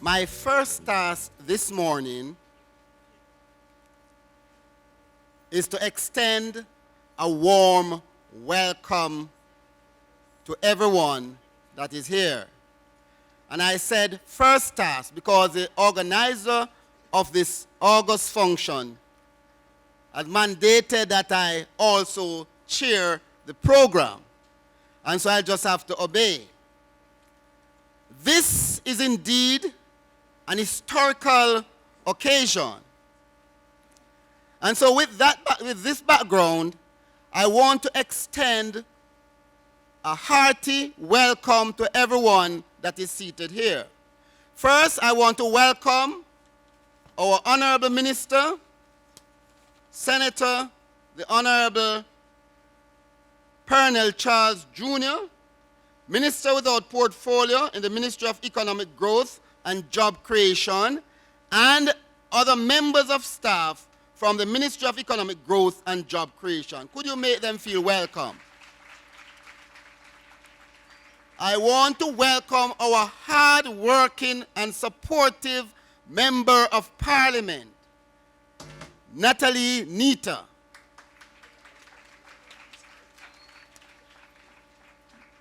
My first task this morning is to extend a warm welcome to everyone that is here. And I said first task because the organizer of this August function has mandated that I also chair the program. And so I just have to obey. This is indeed an historical occasion. And so with this background, I want to extend a hearty welcome to everyone that is seated here. First, I want to welcome our Honorable Minister, Senator, the Honorable Pearnel Charles Jr., Minister without portfolio in the Ministry of Economic Growth and Job Creation, and other members of staff from the Ministry of Economic Growth and Job Creation. Could you make them feel welcome? I want to welcome our hard-working and supportive Member of Parliament, Natalie Nita.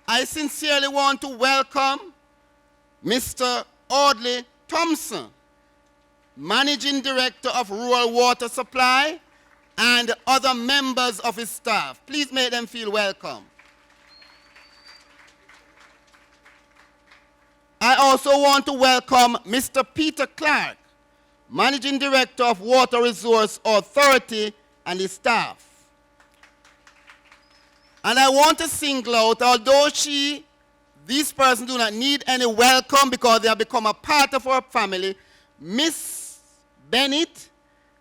I sincerely want to welcome Mr. Audley Thompson, Managing Director of Rural Water Supply, and other members of his staff. Please make them feel welcome. I also want to welcome Mr. Peter Clark, Managing Director of Water Resource Authority, and his staff. And I want to single out, although these persons do not need any welcome because they have become a part of our family, Miss Bennett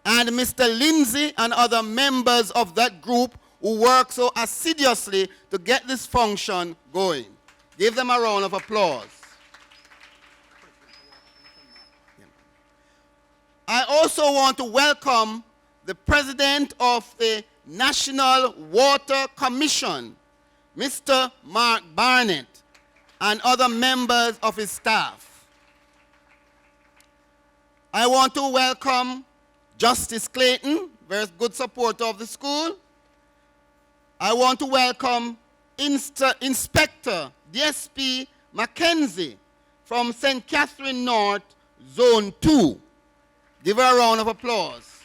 and Mr. Lindsay and other members of that group who work so assiduously to get this function going. Give them a round of applause. I also want to welcome the President of the National Water Commission, Mr. Mark Bennett, and other members of his staff. I want to welcome Justice Clayton, very good supporter of the school. I want to welcome Inspector DSP Mackenzie from St. Catherine North, Zone 2. Give her a round of applause.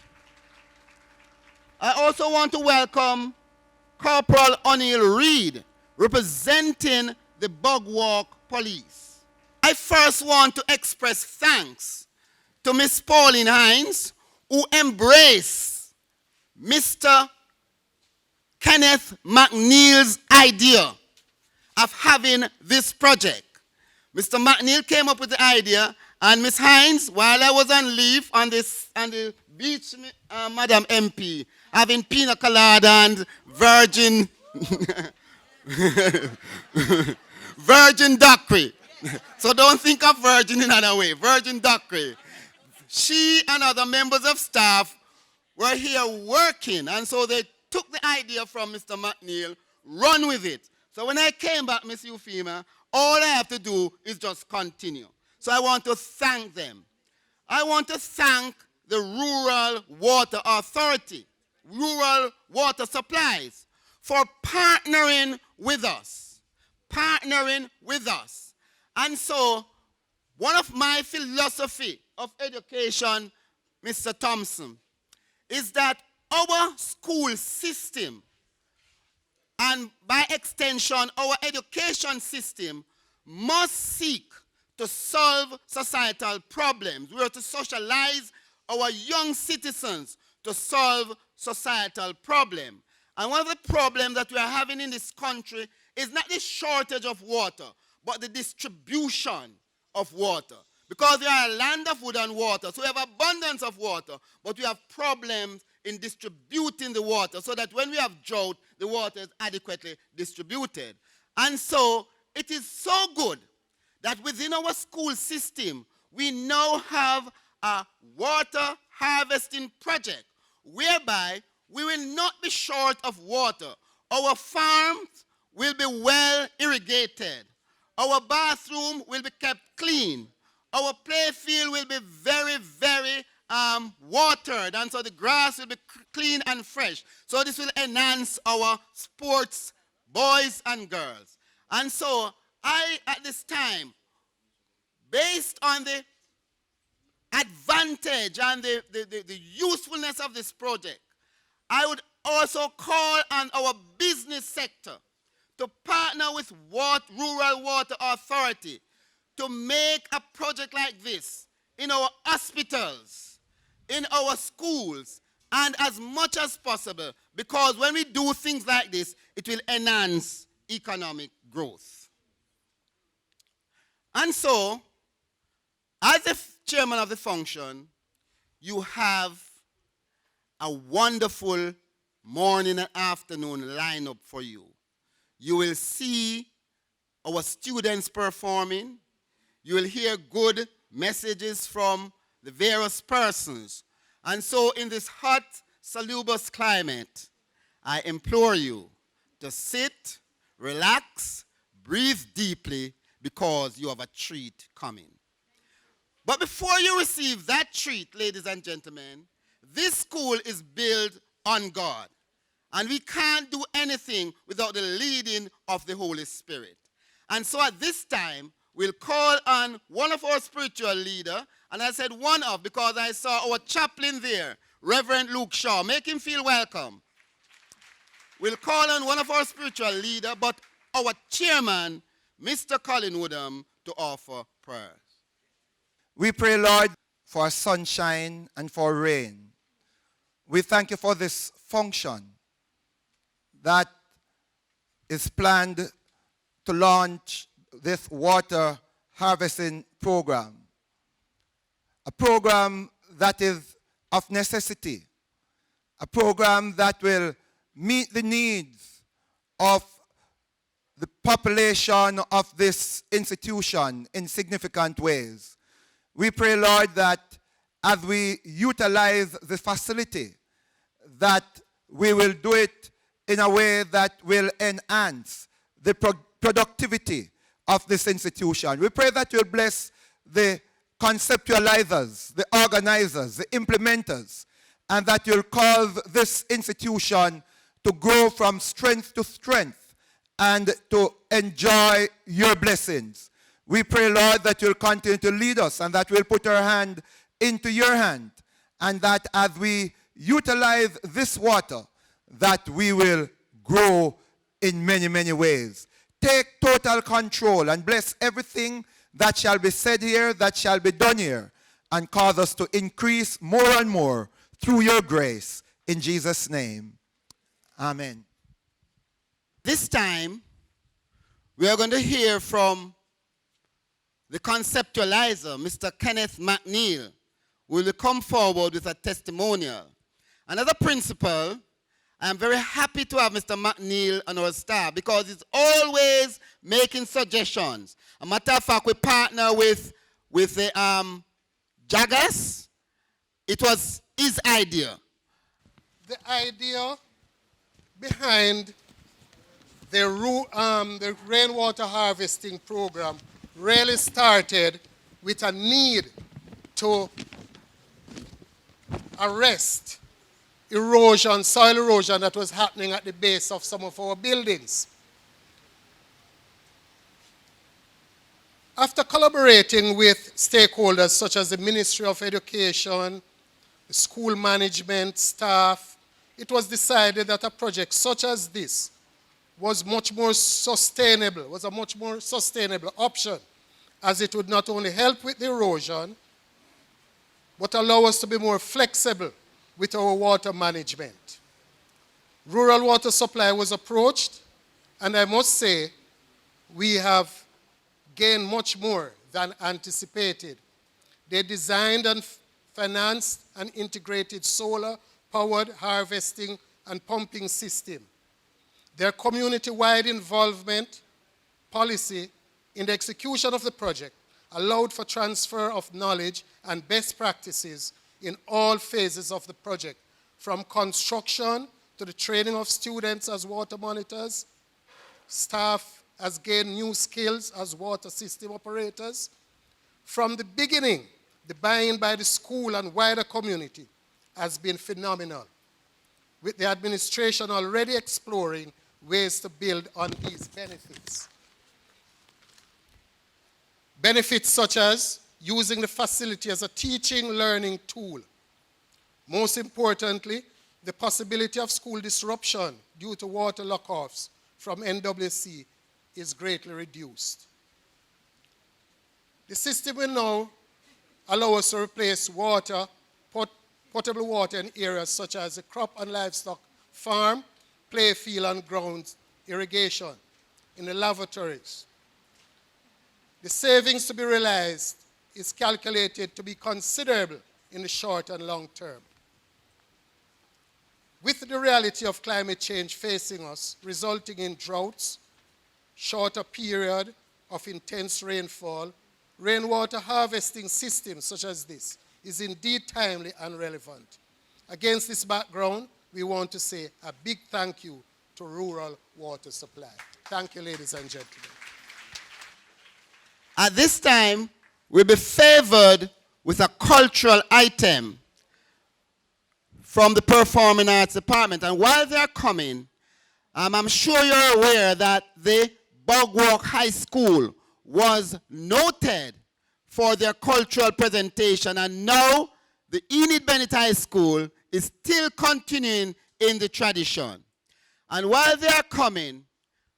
I also want to welcome Corporal O'Neill Reed, representing the Bugwalk Police. I first want to express thanks to Miss Pauline Hines, who embraced Mr. Kenneth McNeil's idea of having this project. Mr. McNeil came up with the idea, and Miss Hines, while I was on leave on the beach, Madam MP, having pina colada and virgin daiquiri. So don't think of virgin in another way. Virgin daiquiri. She and other members of staff were here working, and so they took the idea from Mr. McNeil, run with it. So when I came back, Miss Euphemia, all I have to do is just continue. So I want to thank them. I want to thank the Rural Water Authority, Rural Water Supplies, for partnering with us. Partnering with us. And so, one of my philosophy of education, Mr. Thompson, is that our school system, and by extension, our education system, must seek to solve societal problems. We are to socialize our young citizens to solve societal problems. And one of the problems that we are having in this country is not the shortage of water, but the distribution of water. Because we are a land of wood and water, so we have abundance of water, but we have problems in distributing the water so that when we have drought, the water is adequately distributed. And so it is so good that within our school system, we now have a water harvesting project whereby we will not be short of water. Our farms will be well irrigated. Our bathroom will be kept clean. Our playfield will be very, very watered, and so the grass will be clean and fresh. So this will enhance our sports, boys and girls. And so I, at this time, based on the advantage and the usefulness of this project, I would also call on our business sector to partner with Rural Water Authority to make a project like this in our hospitals, in our schools, and as much as possible, because when we do things like this, it will enhance economic growth. And so, as the chairman of the function, you have a wonderful morning and afternoon lineup for you. You will see our students performing. You will hear good messages from the various persons. And so in this hot, salubrious climate, I implore you to sit, relax, breathe deeply, because you have a treat coming. But before you receive that treat, ladies and gentlemen, this school is built on God. And we can't do anything without the leading of the Holy Spirit. And so at this time, we'll call on one of our spiritual leaders, and I said one of because I saw our chaplain there, Reverend Luke Shaw. Make him feel welcome. We'll call on one of our spiritual leaders, but our chairman, Mr. Colin Woodham, to offer prayers. We pray, Lord, for sunshine and for rain. We thank you for this function that is planned to launch this water harvesting program. A program that is of necessity. A program that will meet the needs of the population of this institution in significant ways. We pray, Lord, that as we utilize the facility, that we will do it in a way that will enhance the productivity of this institution. We pray that you'll bless the conceptualizers, the organizers, the implementers, and that you'll cause this institution to grow from strength to strength and to enjoy your blessings. We pray, Lord, that you'll continue to lead us and that we'll put our hand into your hand, and that as we utilize this water, that we will grow in many, many ways. Take total control and bless everything that shall be said here, that shall be done here, and cause us to increase more and more through your grace. In Jesus' name, amen. This time, we are going to hear from the conceptualizer, Mr. Kenneth McNeil, who will come forward with a testimonial. Another principle, I am very happy to have Mr. McNeil on our staff because he's always making suggestions. A matter of fact, we partner with the Jaggers. It was his idea. The idea behind the rainwater harvesting program really started with a need to arrest erosion, soil erosion that was happening at the base of some of our buildings. After collaborating with stakeholders such as the Ministry of Education, the school management, staff, it was decided that a project such as this was much more sustainable, was a much more sustainable option, as it would not only help with the erosion, but allow us to be more flexible with our water management. Rural water supply was approached, and I must say, we have gained much more than anticipated. They designed and financed an integrated solar-powered harvesting and pumping system. Their community-wide involvement policy in the execution of the project allowed for transfer of knowledge and best practices in all phases of the project, from construction to the training of students as water monitors. Staff has gained new skills as water system operators. From the beginning, the buy-in by the school and wider community has been phenomenal, with the administration already exploring ways to build on these benefits. Benefits such as using the facility as a teaching, learning tool. Most importantly, the possibility of school disruption due to water lock-offs from NWC is greatly reduced. The system will now allow us to replace potable water in areas such as the crop and livestock farm, play field and ground irrigation, in the lavatories. The savings to be realized is calculated to be considerable in the short and long term. With the reality of climate change facing us, resulting in droughts, shorter period of intense rainfall, rainwater harvesting systems such as this is indeed timely and relevant. Against this background, we want to say a big thank you to rural water supply. Thank you, ladies and gentlemen. At this time, we'll be favored with a cultural item from the Performing Arts Department. And while they're coming, I'm sure you're aware that the Bogwalk High School was noted for their cultural presentation, and now the Enid Bennett High School is still continuing in the tradition. And while they are coming,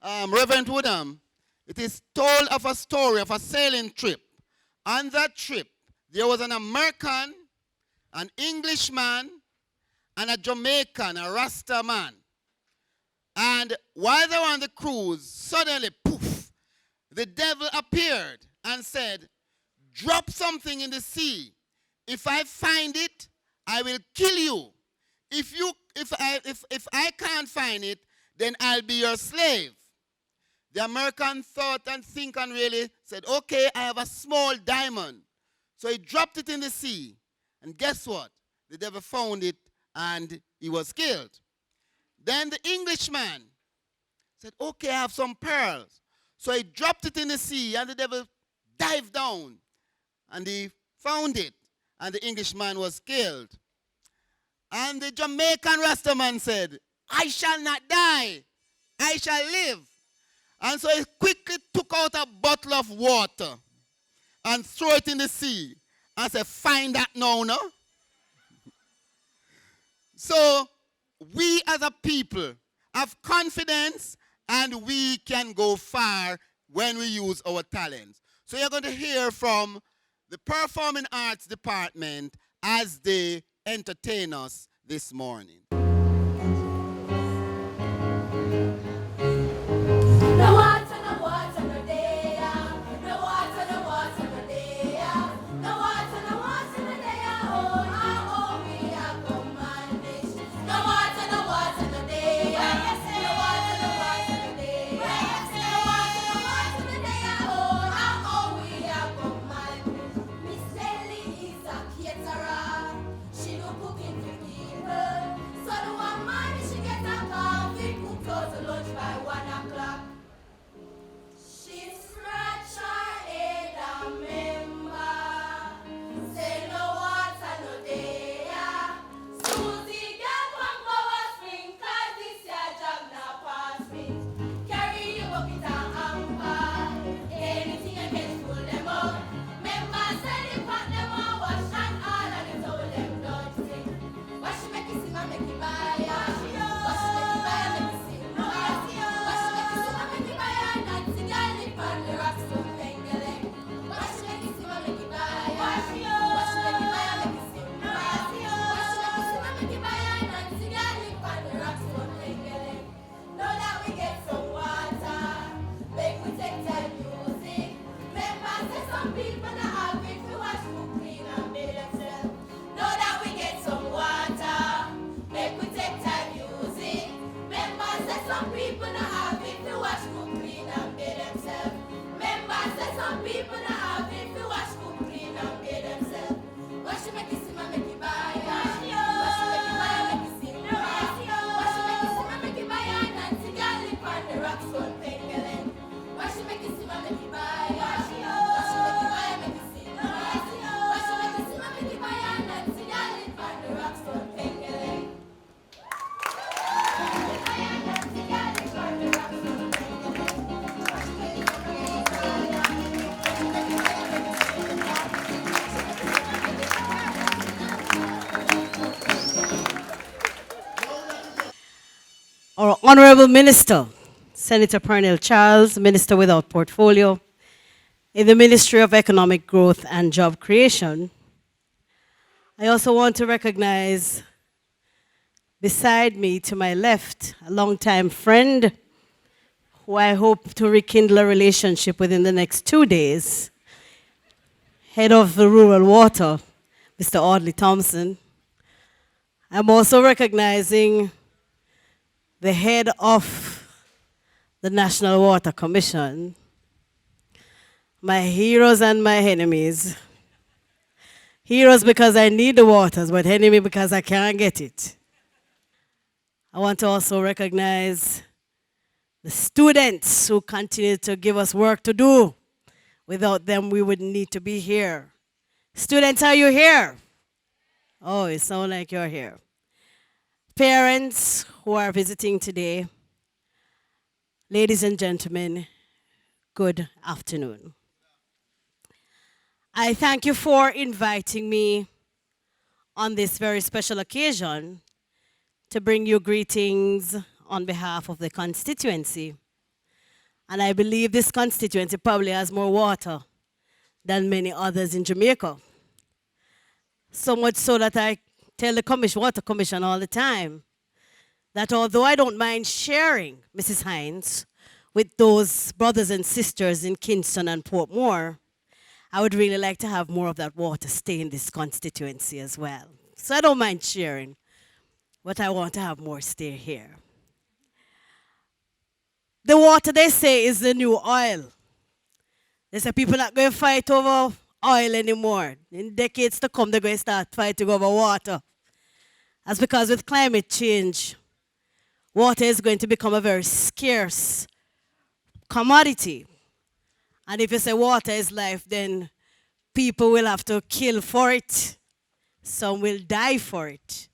Reverend Woodham, it is told of a story of a sailing trip. On that trip, there was an American, an Englishman, and a Jamaican, a Rasta man. And while they were on the cruise, suddenly, poof, the devil appeared and said, "Drop something in the sea. If I find it, I will kill you. if I can't find it, then I'll be your slave. The American thought and think and really said, okay, I have a small diamond. So he dropped it in the sea. And guess what? The devil found it and he was killed. Then the Englishman said, okay, I have some pearls. So he dropped it in the sea and the devil dived down and he found it. And the Englishman was killed. And the Jamaican Rastaman said, I shall not die. I shall live. And so he quickly took out a bottle of water and threw it in the sea and said, find that now, no? So we as a people have confidence and we can go far when we use our talents. So you're going to hear from the Performing Arts Department as they entertain us this morning. Our Honorable Minister, Senator Pearnel Charles, Minister without portfolio, in the Ministry of Economic Growth and Job Creation. I also want to recognize beside me to my left, a longtime friend who I hope to rekindle a relationship within the next 2 days, Head of the Rural Water, Mr. Audley Thompson. I'm also recognizing the head of the National Water Commission, my heroes and my enemies. Heroes because I need the waters, but enemy because I can't get it. I want to also recognize the students who continue to give us work to do. Without them, we wouldn't need to be here. Students, are you here? Oh, it sounds like you're here. Parents who are visiting today, ladies and gentlemen, good afternoon. I thank you for inviting me on this very special occasion to bring you greetings on behalf of the constituency. And I believe this constituency probably has more water than many others in Jamaica. So much so that I tell the Water Commission all the time that although I don't mind sharing, Mrs. Hines, with those brothers and sisters in Kingston and Portmore, I would really like to have more of that water stay in this constituency as well. So I don't mind sharing. but I want to have more stay here. The water, they say, is the new oil. They say people not going to fight over oil anymore. In decades to come, they're going to start fighting over water. That's because with climate change, water is going to become a very scarce commodity. And if you say water is life, then people will have to kill for it. Some will die for it.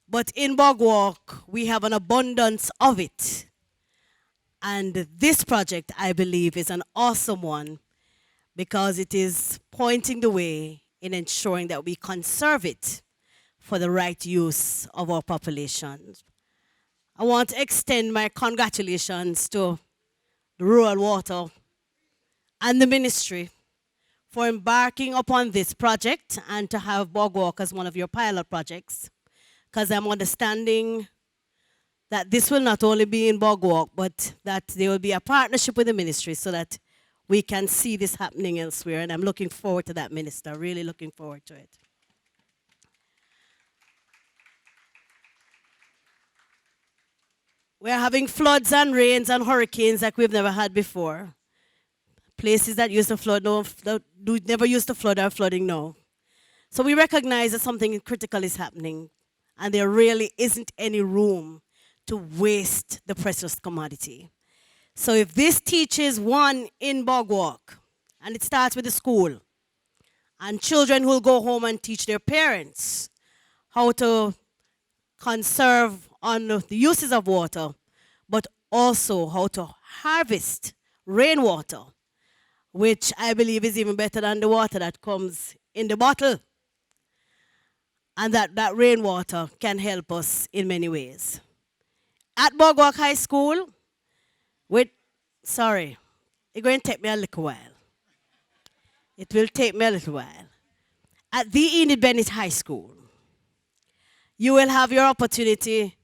But in Bogwalk, we have an abundance of it. And this project, I believe, is an awesome one because it is pointing the way in ensuring that we conserve it for the right use of our population. I want to extend my congratulations to the Rural Water and the ministry for embarking upon this project and to have Bogwalk as one of your pilot projects, because I'm understanding that this will not only be in Bogwalk, but that there will be a partnership with the ministry so that we can see this happening elsewhere. And I'm looking forward to that, Minister, really looking forward to it. We're having floods and rains and hurricanes like we've never had before. Places that used to flood, never used to flood are flooding now. So we recognize that something critical is happening, and there really isn't any room to waste the precious commodity. So if this teaches one in Bogwalk, and it starts with the school, and children will go home and teach their parents how to conserve on the uses of water, but also how to harvest rainwater, which I believe is even better than the water that comes in the bottle. And that rainwater can help us in many ways. At Bogwalk High School, it's going to take me a little while. It will take me a little while. At the Enid Bennett High School, you will have your opportunity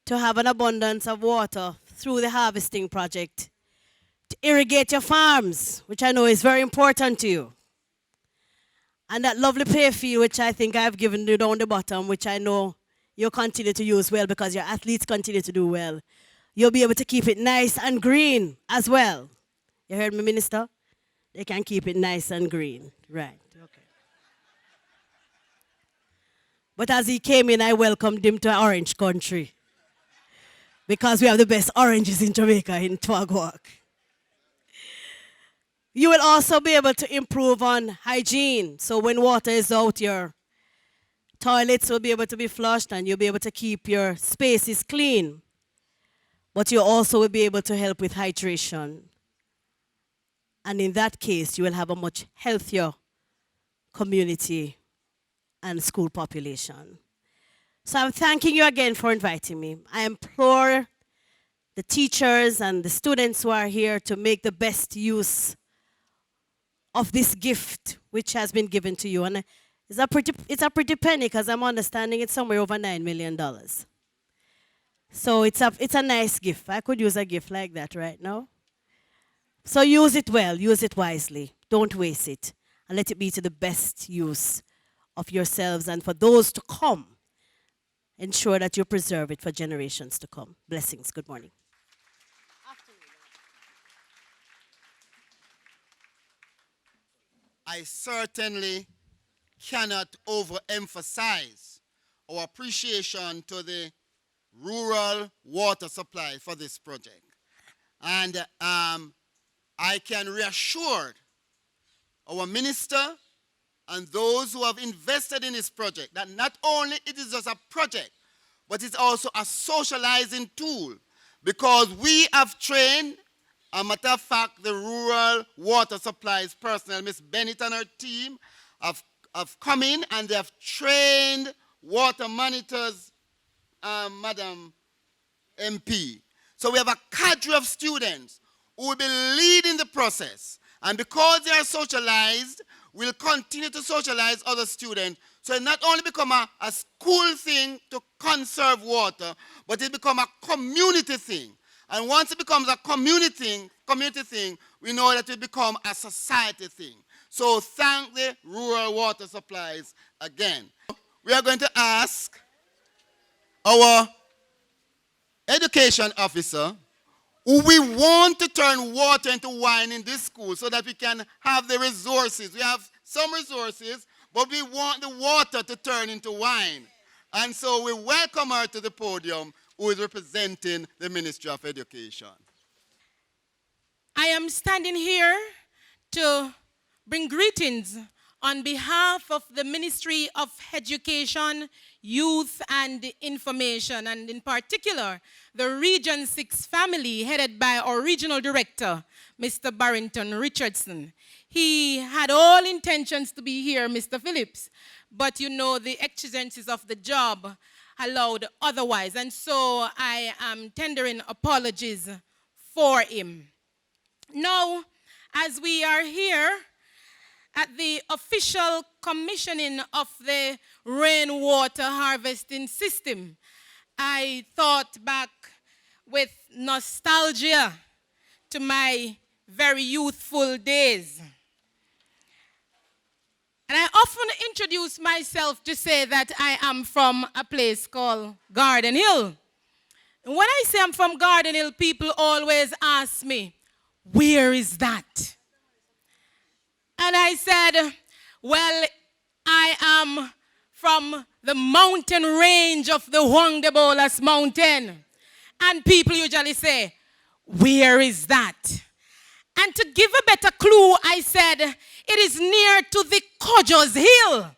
to have an abundance of water through the harvesting project to irrigate your farms, which I know is very important to you. And that lovely play field, which I think I've given you down the bottom, which I know you'll continue to use well because your athletes continue to do well. You'll be able to keep it nice and green as well. You heard me, Minister? They can keep it nice and green. Right, okay. But as he came in, I welcomed him to Orange Country because we have the best oranges in Jamaica, in Bogwalk. You will also be able to improve on hygiene. So when water is out, your toilets will be able to be flushed and you'll be able to keep your spaces clean. But you also will be able to help with hydration. And in that case, you will have a much healthier community and school population. So I'm thanking you again for inviting me. I implore the teachers and the students who are here to make the best use of this gift which has been given to you. And it's a pretty penny because I'm understanding it's somewhere over $9 million. So it's a nice gift. I could use a gift like that right now. So use it well, use it wisely. Don't waste it. And let it be to the best use of yourselves and for those to come. Ensure that you preserve it for generations to come. Blessings. Good morning. I certainly cannot overemphasize our appreciation to the rural water supply for this project. And I can reassure our minister and those who have invested in this project that not only it is just a project, but it's also a socializing tool because we have trained, a matter of fact, the rural water supplies personnel, Miss Bennett and her team, have come in and they have trained water monitors, Madam MP. So we have a cadre of students who will be leading the process. And because they are socialized, we'll continue to socialize other students. So it not only become a school thing to conserve water, but it become a community thing. And once it becomes a community thing, we know that it become a society thing. So thank the rural water supplies again. We are going to ask our education officer, who we want to turn water into wine in this school so that we can have the resources. We have some resources, but we want the water to turn into wine. And so we welcome her to the podium, who is representing the Ministry of Education. I am standing here to bring greetings on behalf of the Ministry of Education, Youth and Information, and in particular, the Region 6 family headed by our Regional Director, Mr. Barrington Richardson. He had all intentions to be here, Mr. Phillips, but you know the exigencies of the job allowed otherwise, and so I am tendering apologies for him. Now, as we are here at the official commissioning of the rainwater harvesting system, I thought back with nostalgia to my very youthful days. And I often introduce myself to say that I am from a place called Garden Hill. And when I say I'm from Garden Hill, people always ask me, where is that? And I said, well, I am from the mountain range of the Huangdebolas Mountain. And people usually say, where is that? And to give a better clue, I said, it is near to the Kojo's Hill.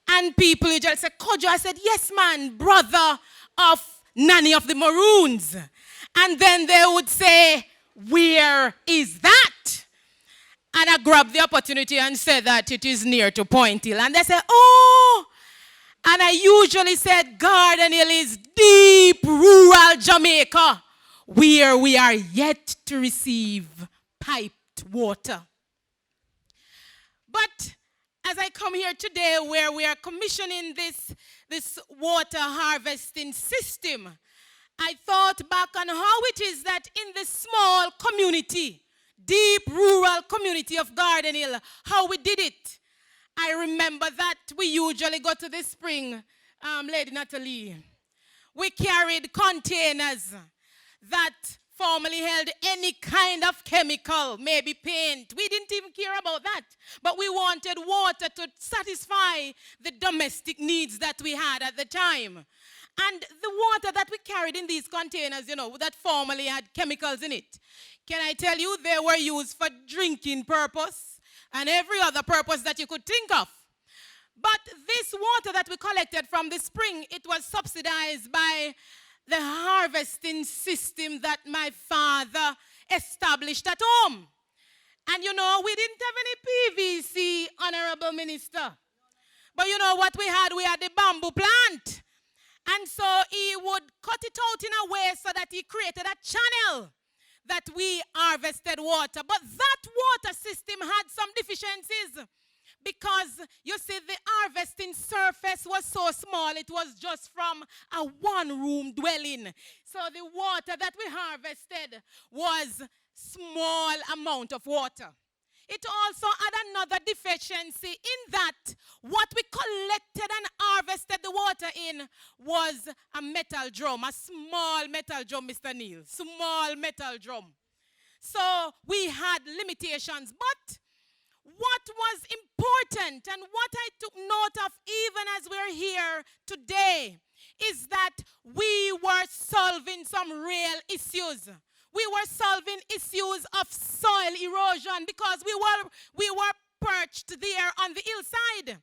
And people usually say, Kojo? I said, yes, man, brother of Nanny of the Maroons. And then they would say, where is that? And I grabbed the opportunity and said that it is near to Point Hill. And they said, oh. And I usually said, Garden Hill is deep rural Jamaica, where we are yet to receive piped water. But as I come here today where we are commissioning this water harvesting system, I thought back on how it is that in this small community, deep rural community of Garden Hill, how we did it. I remember that we usually go to the spring, Lady Natalie. We carried containers that formerly held any kind of chemical, maybe paint. We didn't even care about that. But we wanted water to satisfy the domestic needs that we had at the time. And the water that we carried in these containers, you know, that formerly had chemicals in it, can I tell you, they were used for drinking purpose and every other purpose that you could think of. But this water that we collected from the spring, it was subsidized by the harvesting system that my father established at home. And you know, we didn't have any PVC, Honorable Minister. But you know what we had? We had the bamboo plant. And so he would cut it out in a way so that he created a channel that we harvested water. But that water system had some deficiencies because, you see, the harvesting surface was so small. It was just from a one-room dwelling. So the water that we harvested was small amount of water. It also had another deficiency in that what we collected and harvested the water in was a metal drum, a small metal drum, Mr. Neil, small metal drum. So we had limitations, but what was important and what I took note of even as we're here today is that we were solving some real issues. We were solving issues of soil erosion because we were perched there on the hillside.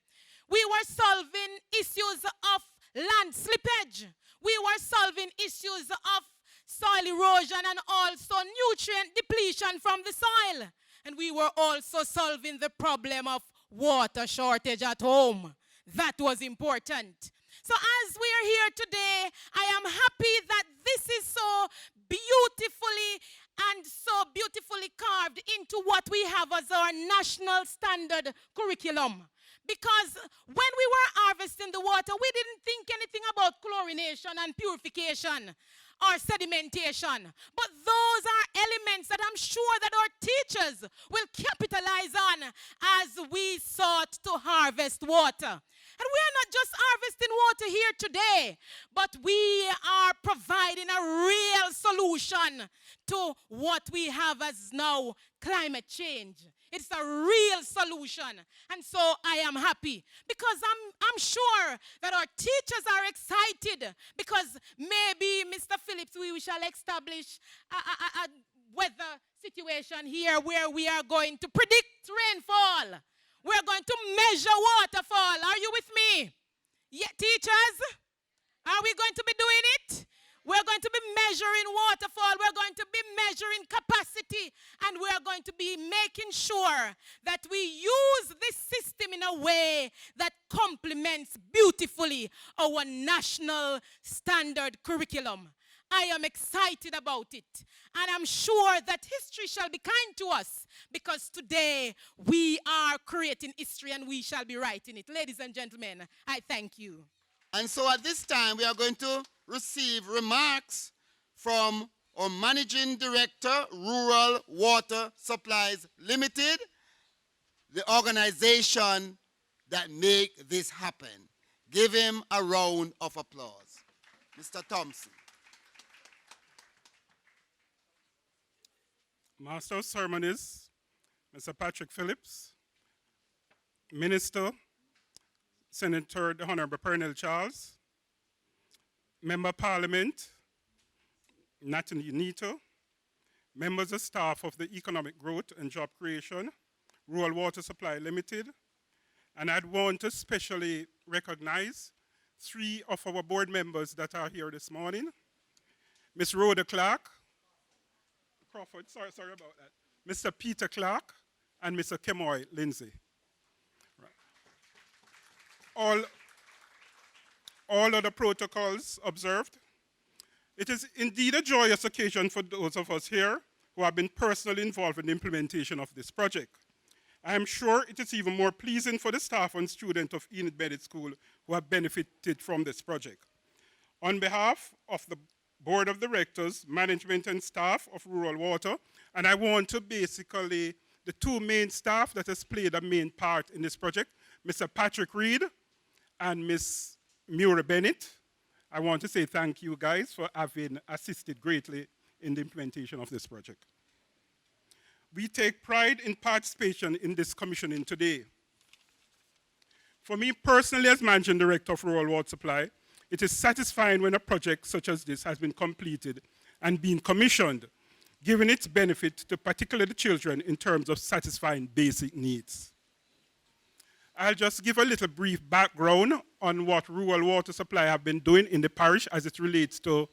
We were solving issues of land slippage. We were solving issues of soil erosion and also nutrient depletion from the soil. And we were also solving the problem of water shortage at home. That was important. So as we are here today, I am happy that this is so beautifully carved into what we have as our national standard curriculum. Because when we were harvesting the water, we didn't think anything about chlorination and purification or sedimentation. But those are elements that I'm sure that our teachers will capitalize on as we sought to harvest water. And we are not just harvesting water here today, but we are providing a real solution to what we have as now climate change. It's a real solution. And so I am happy because I'm sure that our teachers are excited because maybe, Mr. Phillips, we shall establish a weather situation here where we are going to predict rainfall. We're going to measure waterfall. Are you with me? Yeah, teachers? Are we going to be doing it? We're going to be measuring waterfall. We're going to be measuring capacity. And we're going to be making sure that we use this system in a way that complements beautifully our national standard curriculum. I am excited about it. And I'm sure that history shall be kind to us because today we are creating history and we shall be writing it. Ladies and gentlemen, I thank you. And so at this time, we are going to receive remarks from our Managing Director, Rural Water Supplies Limited, the organization that make this happen. Give him a round of applause. Mr. Thompson. Master of Ceremonies, Mr. Patrick Phillips, Minister, Senator the Honorable Pearnel Charles, Member of Parliament, Natalie Nito, members of staff of the Economic Growth and Job Creation, Rural Water Supply Limited, and I'd want to especially recognize 3 of our board members that are here this morning. Ms. Rhoda Clark, Crawford, sorry about that. Mr. Peter Clark and Mr. Kemoy Lindsay. Right. All other protocols observed. It is indeed a joyous occasion for those of us here who have been personally involved in the implementation of this project. I am sure it is even more pleasing for the staff and students of Enid Bennett School who have benefited from this project. On behalf of the Board of Directors, management and staff of Rural Water, and I want to basically, the 2 main staff that has played a main part in this project, Mr. Patrick Reed and Ms. Mura Bennett. I want to say thank you guys for having assisted greatly in the implementation of this project. We take pride in participation in this commissioning today. For me personally, as Managing Director of Rural Water Supply, it is satisfying when a project such as this has been completed and been commissioned, giving its benefit to particularly the children in terms of satisfying basic needs. I'll just give a little brief background on what Rural Water Supply have been doing in the parish as it relates to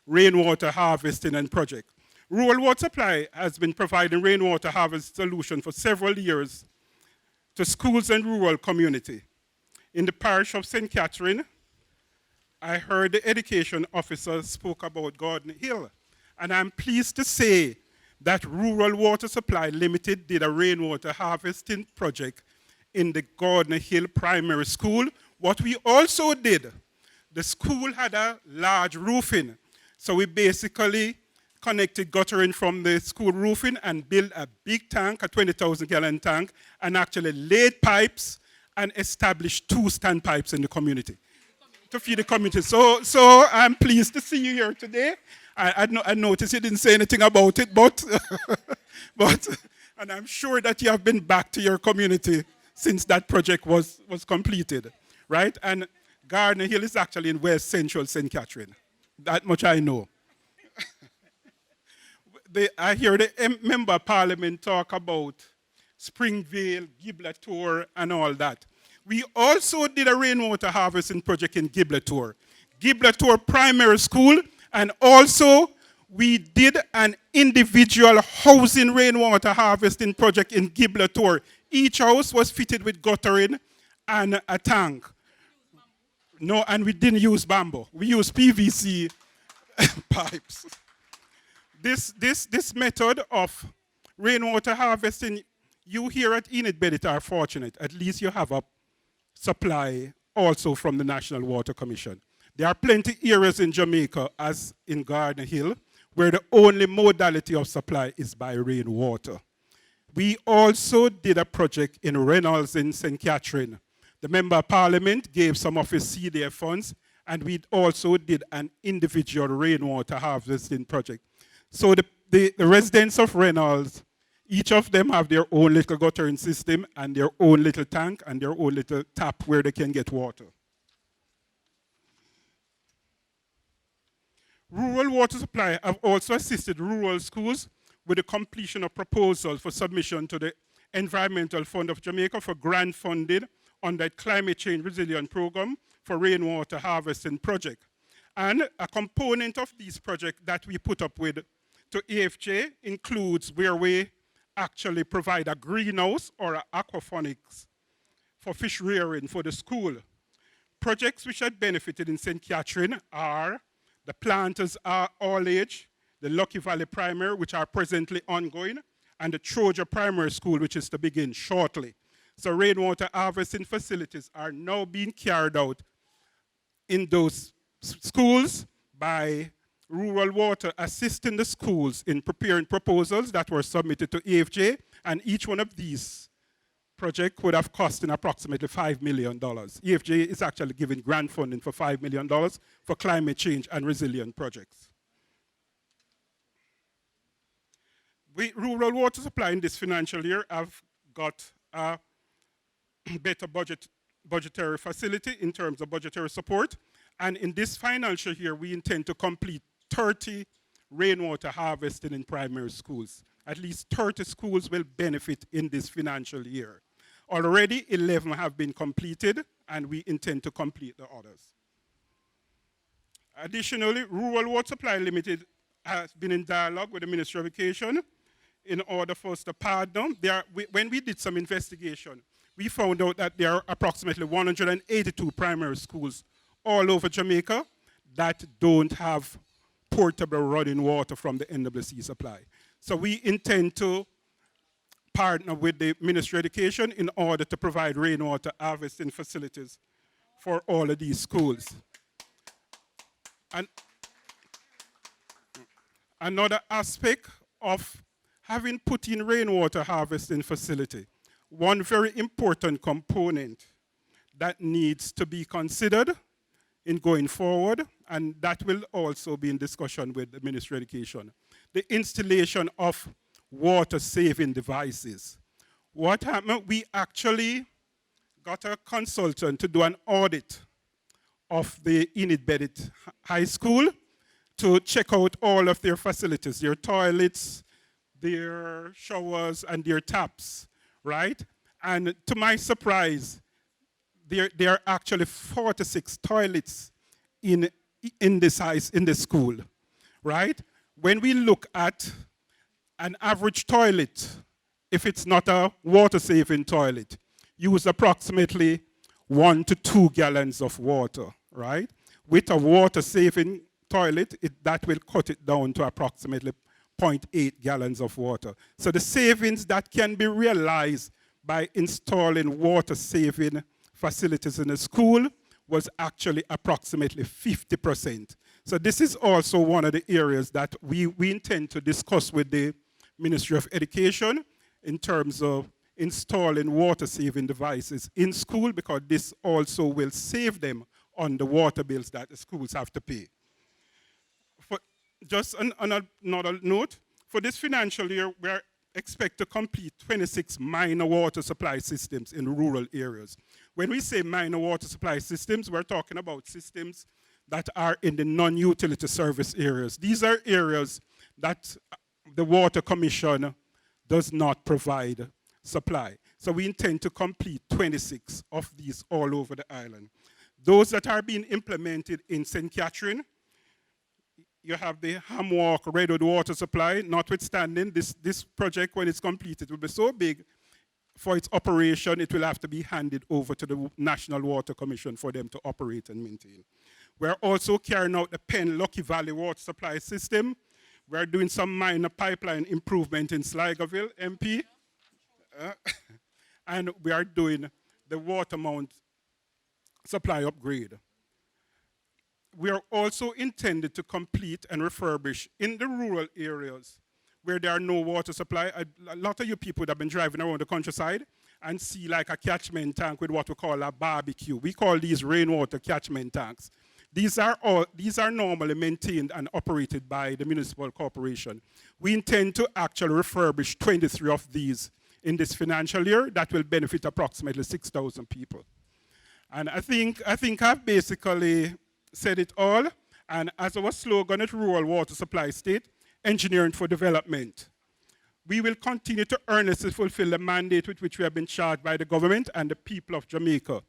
rainwater harvesting and project. Rural Water Supply has been providing rainwater harvest solution for several years to schools and rural community. In the parish of St. Catherine, I heard the education officer spoke about Garden Hill, and I'm pleased to say that Rural Water Supply Limited did a rainwater harvesting project in the Garden Hill Primary School. What we also did, the school had a large roofing, so we basically connected guttering from the school roofing and built a big tank, a 20,000-gallon tank, and actually laid pipes and established 2 standpipes in the community to feed the community. So I'm pleased to see you here today. I noticed you didn't say anything about it, but and I'm sure that you have been back to your community since that project was completed, right? And Garden Hill is actually in West Central St. Catherine. That much I know. I hear the Member of Parliament talk about Springvale, Gibraltar, and all that. We also did a rainwater harvesting project in Gibraltar Primary School, and also we did an individual housing rainwater harvesting project in Gibraltar. Each house was fitted with guttering and a tank. No, and we didn't use bamboo. We used PVC pipes. This method of rainwater harvesting, you here at Enid Bennett are fortunate. At least you have a supply also from the National Water Commission. There are plenty areas in Jamaica, as in Garden Hill, where the only modality of supply is by rainwater. We also did a project in Reynolds in St. Catherine The Member of Parliament gave some of his CDF funds, and we also did an individual rainwater harvesting project. So the residents of Reynolds, each of them have their own little guttering system and their own little tank and their own little tap where they can get water. Rural water supply have also assisted rural schools with the completion of proposals for submission to the Environmental Fund of Jamaica for grant funded under Climate Change Resilience Program for rainwater harvesting project. And a component of these projects that we put up with to AFJ includes where we actually provide a greenhouse or an aquaponics for fish rearing for the school. Projects which had benefited in St. Catherine are the Planters All Age, the Lucky Valley Primary, which are presently ongoing, and the Troja Primary School, which is to begin shortly. So rainwater harvesting facilities are now being carried out in those schools by Rural Water, assisting the schools in preparing proposals that were submitted to AFJ, and each one of these projects would have cost approximately $5 million. AFJ is actually giving grant funding for $5 million for climate change and resilient projects. Rural water supply in this financial year have got a better budgetary facility in terms of budgetary support. And in this financial year, we intend to complete 30 rainwater harvesting in primary schools. At least 30 schools will benefit in this financial year. Already 11 have been completed, and we intend to complete the others. Additionally, Rural Water Supply Limited has been in dialogue with the Ministry of Education in order for us to partner. When we did some investigation, we found out that there are approximately 182 primary schools all over Jamaica that don't have portable running water from the NWC supply. So we intend to partner with the Ministry of Education in order to provide rainwater harvesting facilities for all of these schools. And another aspect of having put in rainwater harvesting facility, one very important component that needs to be considered in going forward, and that will also be in discussion with the Ministry of Education, the installation of water-saving devices. What happened? We actually got a consultant to do an audit of the Enid Bennett High School to check out all of their facilities, their toilets, their showers, and their taps, right? And to my surprise, there are actually 46 toilets in this school, right? When we look at an average toilet, if it's not a water-saving toilet, use approximately 1 to 2 gallons of water, right? With a water-saving toilet, that will cut it down to approximately 0.8 gallons of water. So the savings that can be realized by installing water-saving facilities in a school was actually approximately 50%. So this is also one of the areas that we intend to discuss with the Ministry of Education in terms of installing water-saving devices in school, because this also will save them on the water bills that the schools have to pay. Just on another note, for this financial year, we expect to complete 26 minor water supply systems in rural areas. When we say minor water supply systems, we're talking about systems that are in the non-utility service areas. These are areas that the Water Commission does not provide supply. So we intend to complete 26 of these all over the island. Those that are being implemented in St. Catherine, you have the Hamwalk Redwood water supply. Notwithstanding, this project, when it's completed, will be so big for its operation, it will have to be handed over to the National Water Commission for them to operate and maintain. We're also carrying out the Penn Lucky Valley water supply system. We're doing some minor pipeline improvement in Sligoville, MP. And we are doing the water mount supply upgrade. We are also intended to complete and refurbish in the rural areas where there are no water supply. A lot of you people that have been driving around the countryside, and see like a catchment tank with what we call a barbecue. We call these rainwater catchment tanks. These are normally maintained and operated by the municipal corporation. We intend to actually refurbish 23 of these in this financial year. That will benefit approximately 6,000 people. And I think I've basically said it all. And as our slogan at Rural Water Supply State, engineering for development. We will continue to earnestly fulfill the mandate with which we have been charged by the government and the people of Jamaica.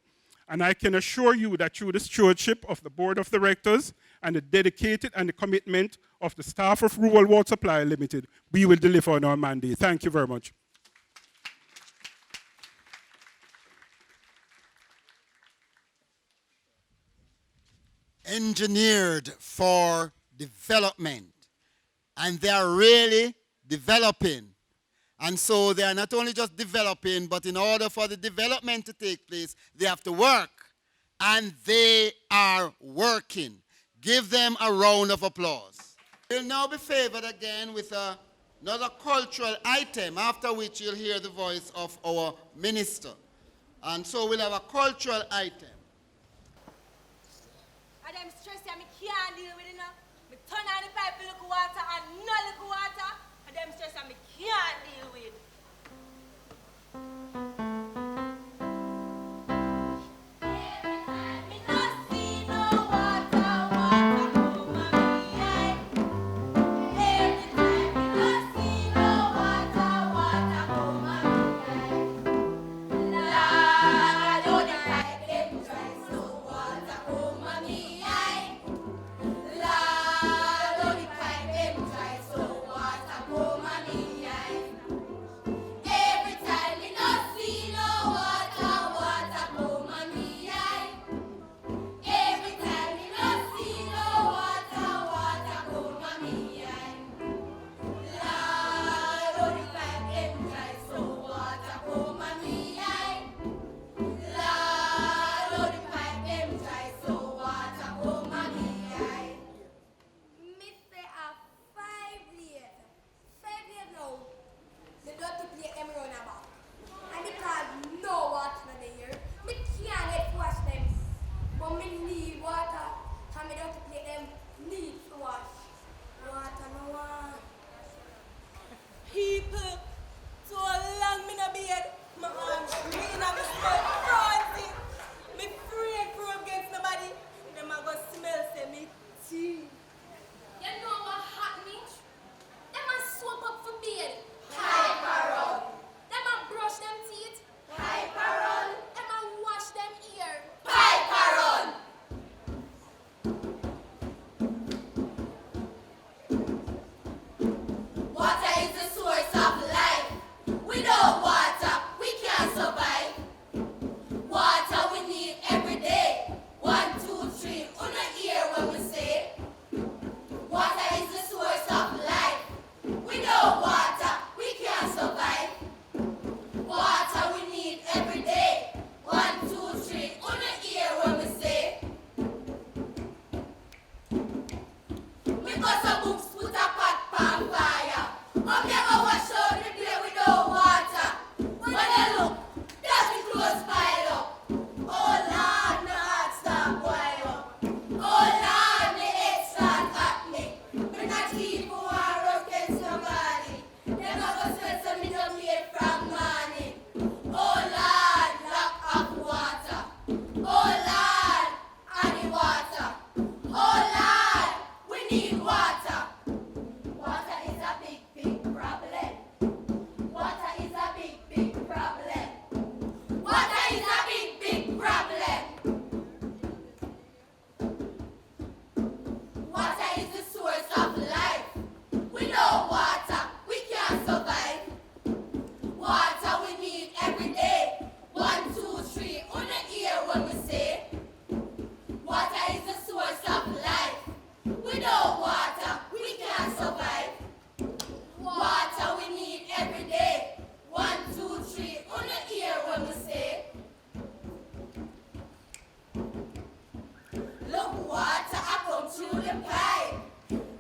And I can assure you that through the stewardship of the Board of Directors and the dedicated and the commitment of the staff of Rural Water Supply Limited, we will deliver on our mandate. Thank you very much. Engineered for development. And they are really developing. And so they are not only just developing, but in order for the development to take place, they have to work. And they are working. Give them a round of applause. We'll now be favored again with another cultural item, after which you'll hear the voice of our minister. And so we'll have a cultural item. I'm stressed, I can't deal with it now. I turn on the pipe, look water, and no look water. And I'm stressed, I can't deal with.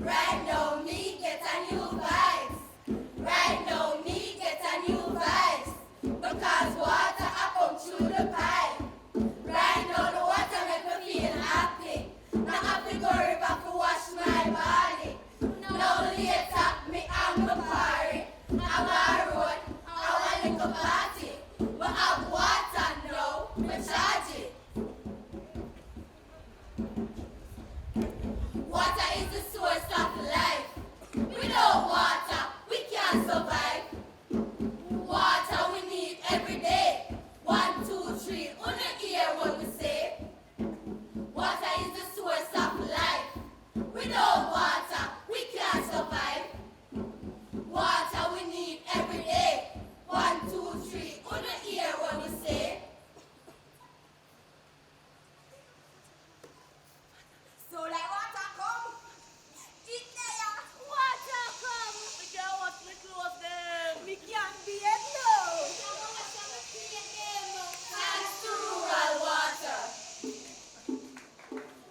Right now, me get a new vibes. Right now. can't survive. Water we need every day. 1, 2, 3, on the ear what we say. Water is the source of life. Without water, we can't survive. Water we need every day. 1, 2, 3, on the ear what we say. So like water come, it there. Water come. We can't wash the clothes them. We can't be it now. Thanks to rural water.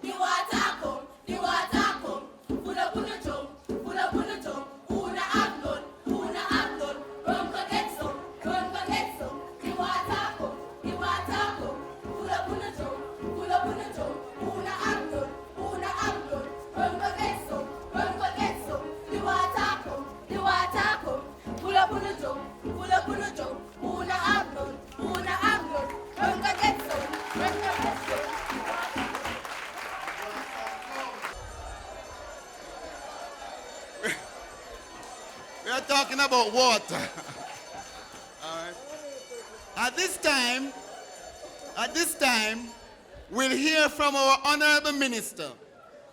The water come, the water come. Pull up on the drum, pull up on the drum. Who na have none, who na have none. Run go get some, run go get some. The water come, the water come. Pull up on the drum, pull up on the drum. Who na have none, who na have none. Run go get some, run go get some. The water come, the water come. Pull up on the drum, pull up on the drum. Who na have none, who na have none. Run go get some, run go get some. We are talking about water. All right. At this time, we'll hear from our honorable minister.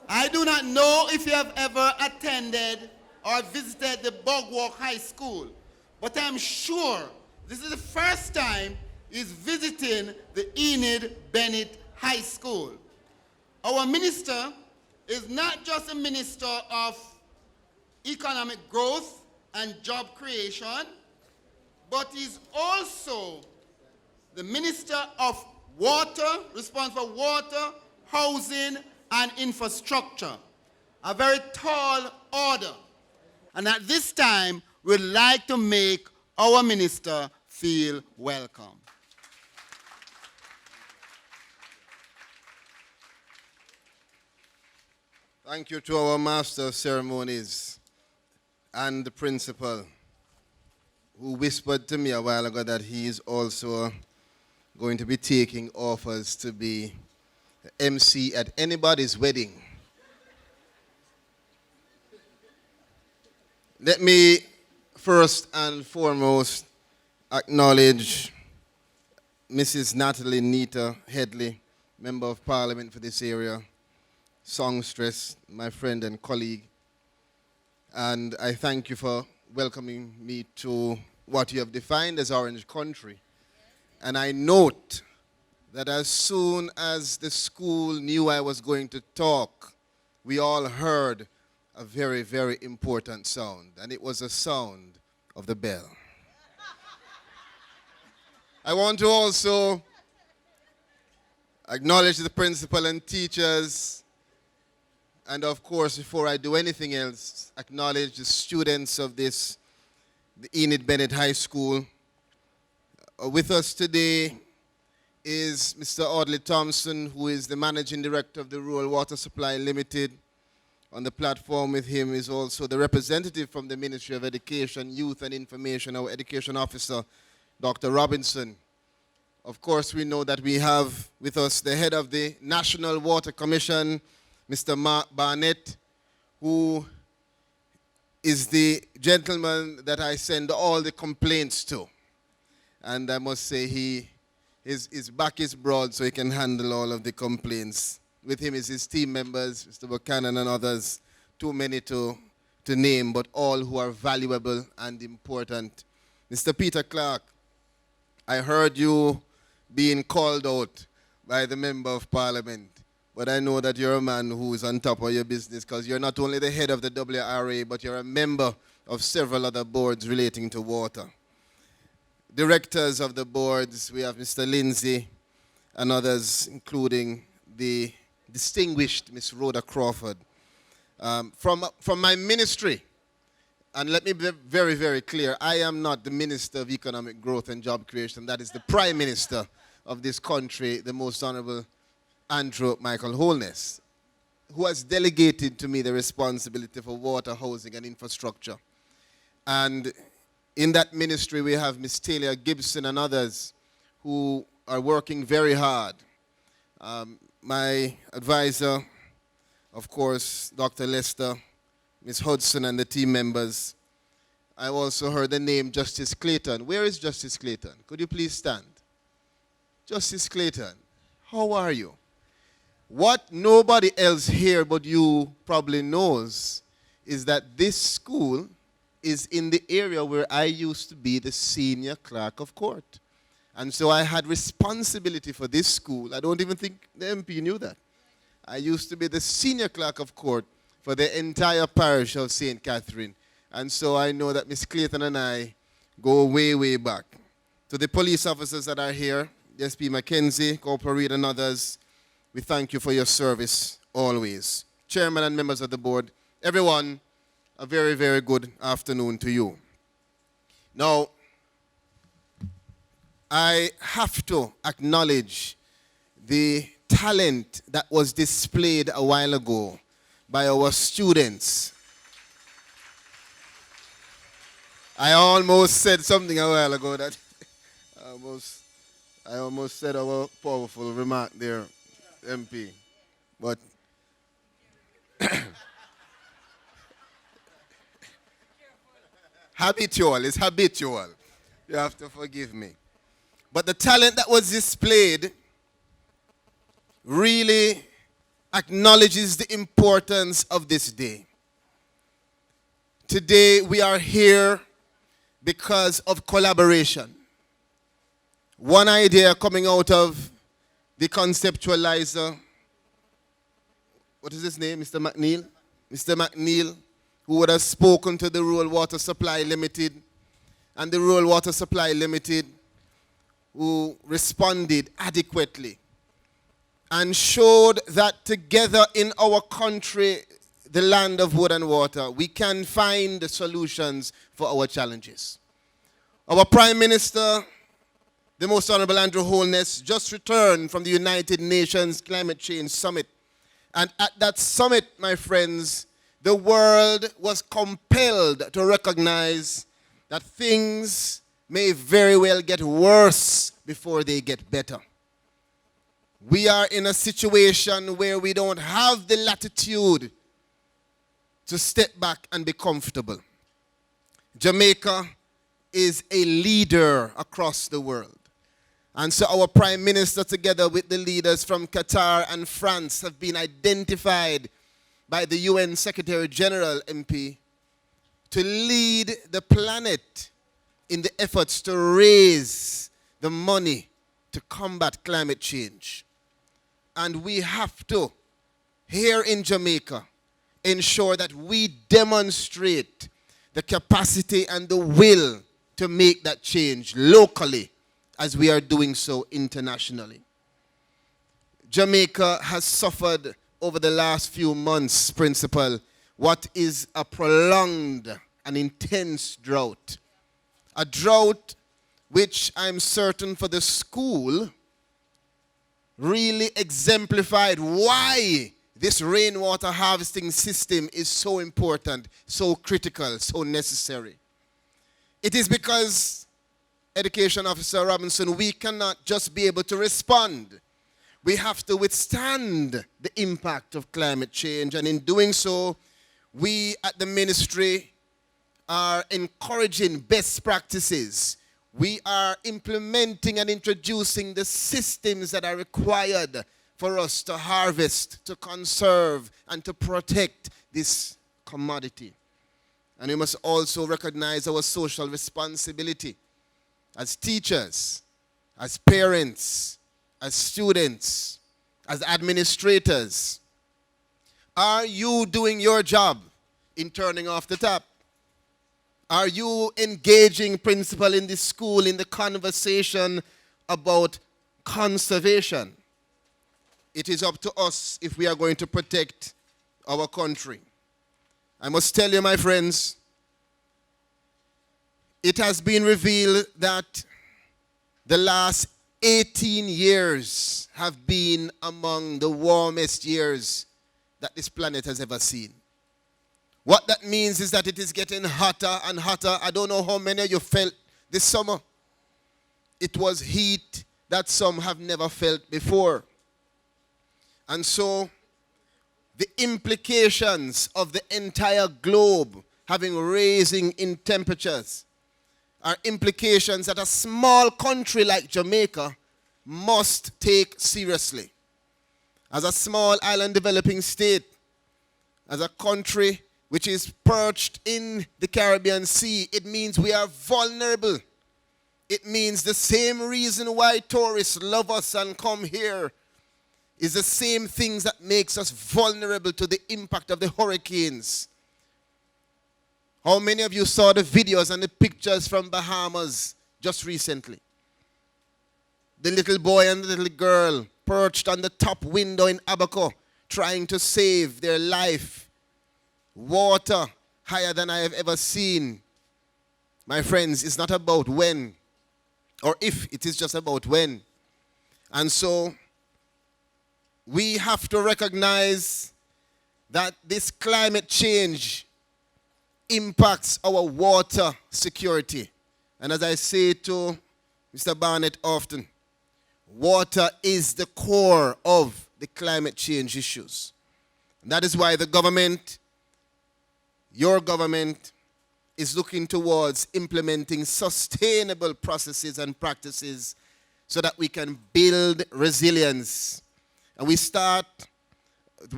I do not know if you have ever attended or visited the Bogwalk High School, but I'm sure this is the first time he's visiting the Enid Bennett High School. Our minister is not just a minister of economic growth and job creation, but is also the Minister of Water, responsible for water, housing, and infrastructure. A very tall order. And at this time, we'd like to make our minister feel welcome. Thank you to our master of ceremonies and the principal, who whispered to me a while ago that he is also going to be taking offers to be MC at anybody's wedding. Let me first and foremost acknowledge Mrs. Natalie Nita Headley, Member of Parliament for this area, songstress, my friend and colleague. And I thank you for welcoming me to what you have defined as Orange Country. And I note that as soon as the school knew I was going to talk, we all heard a very, very important sound. And it was a sound of the bell. I want to also acknowledge the principal and teachers. And of course, before I do anything else, acknowledge the students of the Enid Bennett High School. With us today is Mr. Audley Thompson, who is the Managing Director of the Rural Water Supply Limited. On the platform with him is also the representative from the Ministry of Education, Youth and Information, our Education Officer, Dr. Robinson. Of course, we know that we have with us the head of the National Water Commission, Mr. Bennett, who is the gentleman that I send all the complaints to. And I must say his back is broad so he can handle all of the complaints. With him is his team members, Mr. Buchanan and others, too many to name, but all who are valuable and important. Mr. Peter Clark, I heard you being called out by the Member of Parliament. But I know that you're a man who is on top of your business because you're not only the head of the WRA, but you're a member of several other boards relating to water. Directors of the boards, we have Mr. Lindsay and others, including the distinguished Miss Rhoda Crawford. From my ministry, and let me be very, very clear, I am not the Minister of Economic Growth and Job Creation. That is the Prime Minister of this country, the Most Honorable Andrew Michael Holness, who has delegated to me the responsibility for water, housing, and infrastructure. And in that ministry, we have Ms. Taylor Gibson and others who are working very hard. My advisor, of course, Dr. Lester, Ms. Hudson, and the team members. I also heard the name Justice Clayton. Where is Justice Clayton? Could you please stand? Justice Clayton, how are you? What nobody else here but you probably knows is that this school is in the area where I used to be the senior clerk of court. And so I had responsibility for this school. I don't even think the MP knew that. I used to be the senior clerk of court for the entire parish of St. Catherine. And so I know that Miss Clayton and I go way, way back. To the police officers that are here, SP Mackenzie, Corporal Reed and others, we thank you for your service always. Chairman and members of the board, everyone, a very, very good afternoon to you. Now, I have to acknowledge the talent that was displayed a while ago by our students. I almost said something a while ago that I almost said a powerful remark there, MP. But habitual, it's habitual. You have to forgive me. But the talent that was displayed really acknowledges the importance of this day. Today we are here because of collaboration. One idea coming out of the conceptualizer, what is his name, Mr. McNeil? Mr. McNeil, who would have spoken to the Rural Water Supply Limited, and the Rural Water Supply Limited, who responded adequately and showed that together in our country, the land of wood and water, we can find the solutions for our challenges. Our Prime Minister, the Most Honorable Andrew Holness, just returned from the United Nations Climate Change Summit. And at that summit, my friends, the world was compelled to recognize that things may very well get worse before they get better. We are in a situation where we don't have the latitude to step back and be comfortable. Jamaica is a leader across the world. And so our Prime Minister, together with the leaders from Qatar and France, have been identified by the UN Secretary General, MP, to lead the planet in the efforts to raise the money to combat climate change. And we have to, here in Jamaica, ensure that we demonstrate the capacity and the will to make that change locally as we are doing so internationally. Jamaica has suffered over the last few months, Principal, what is a prolonged and intense drought. A drought which I'm certain for the school really exemplified why this rainwater harvesting system is so important, so critical, so necessary. It is because, Education Officer Robinson, we cannot just be able to respond. We have to withstand the impact of climate change, and in doing so, we at the ministry are encouraging best practices. We are implementing and introducing the systems that are required for us to harvest, to conserve, and to protect this commodity. And we must also recognize our social responsibility as teachers, as parents, as students, as administrators. Are you doing your job in turning off the tap? Are you engaging, Principal, in this school in the conversation about conservation? It is up to us if we are going to protect our country. I must tell you, my friends, it has been revealed that the last 18 years have been among the warmest years that this planet has ever seen. What that means is that it is getting hotter and hotter. I don't know how many of you felt this summer. It was heat that some have never felt before. And so the implications of the entire globe having raising in temperatures are implications that a small country like Jamaica must take seriously. As a small island developing state, as a country which is perched in the Caribbean Sea, it means we are vulnerable. It means the same reason why tourists love us and come here is the same things that makes us vulnerable to the impact of the hurricanes. How many of you saw the videos and the pictures from Bahamas just recently? The little boy and the little girl perched on the top window in Abaco trying to save their life. Water higher than I have ever seen. My friends, it's not about when or if, it is just about when. And so we have to recognize that this climate change impacts our water security. And as I say to Mr. Bennett often, water is the core of the climate change issues. And that is why the government, your government, is looking towards implementing sustainable processes and practices so that we can build resilience. And we start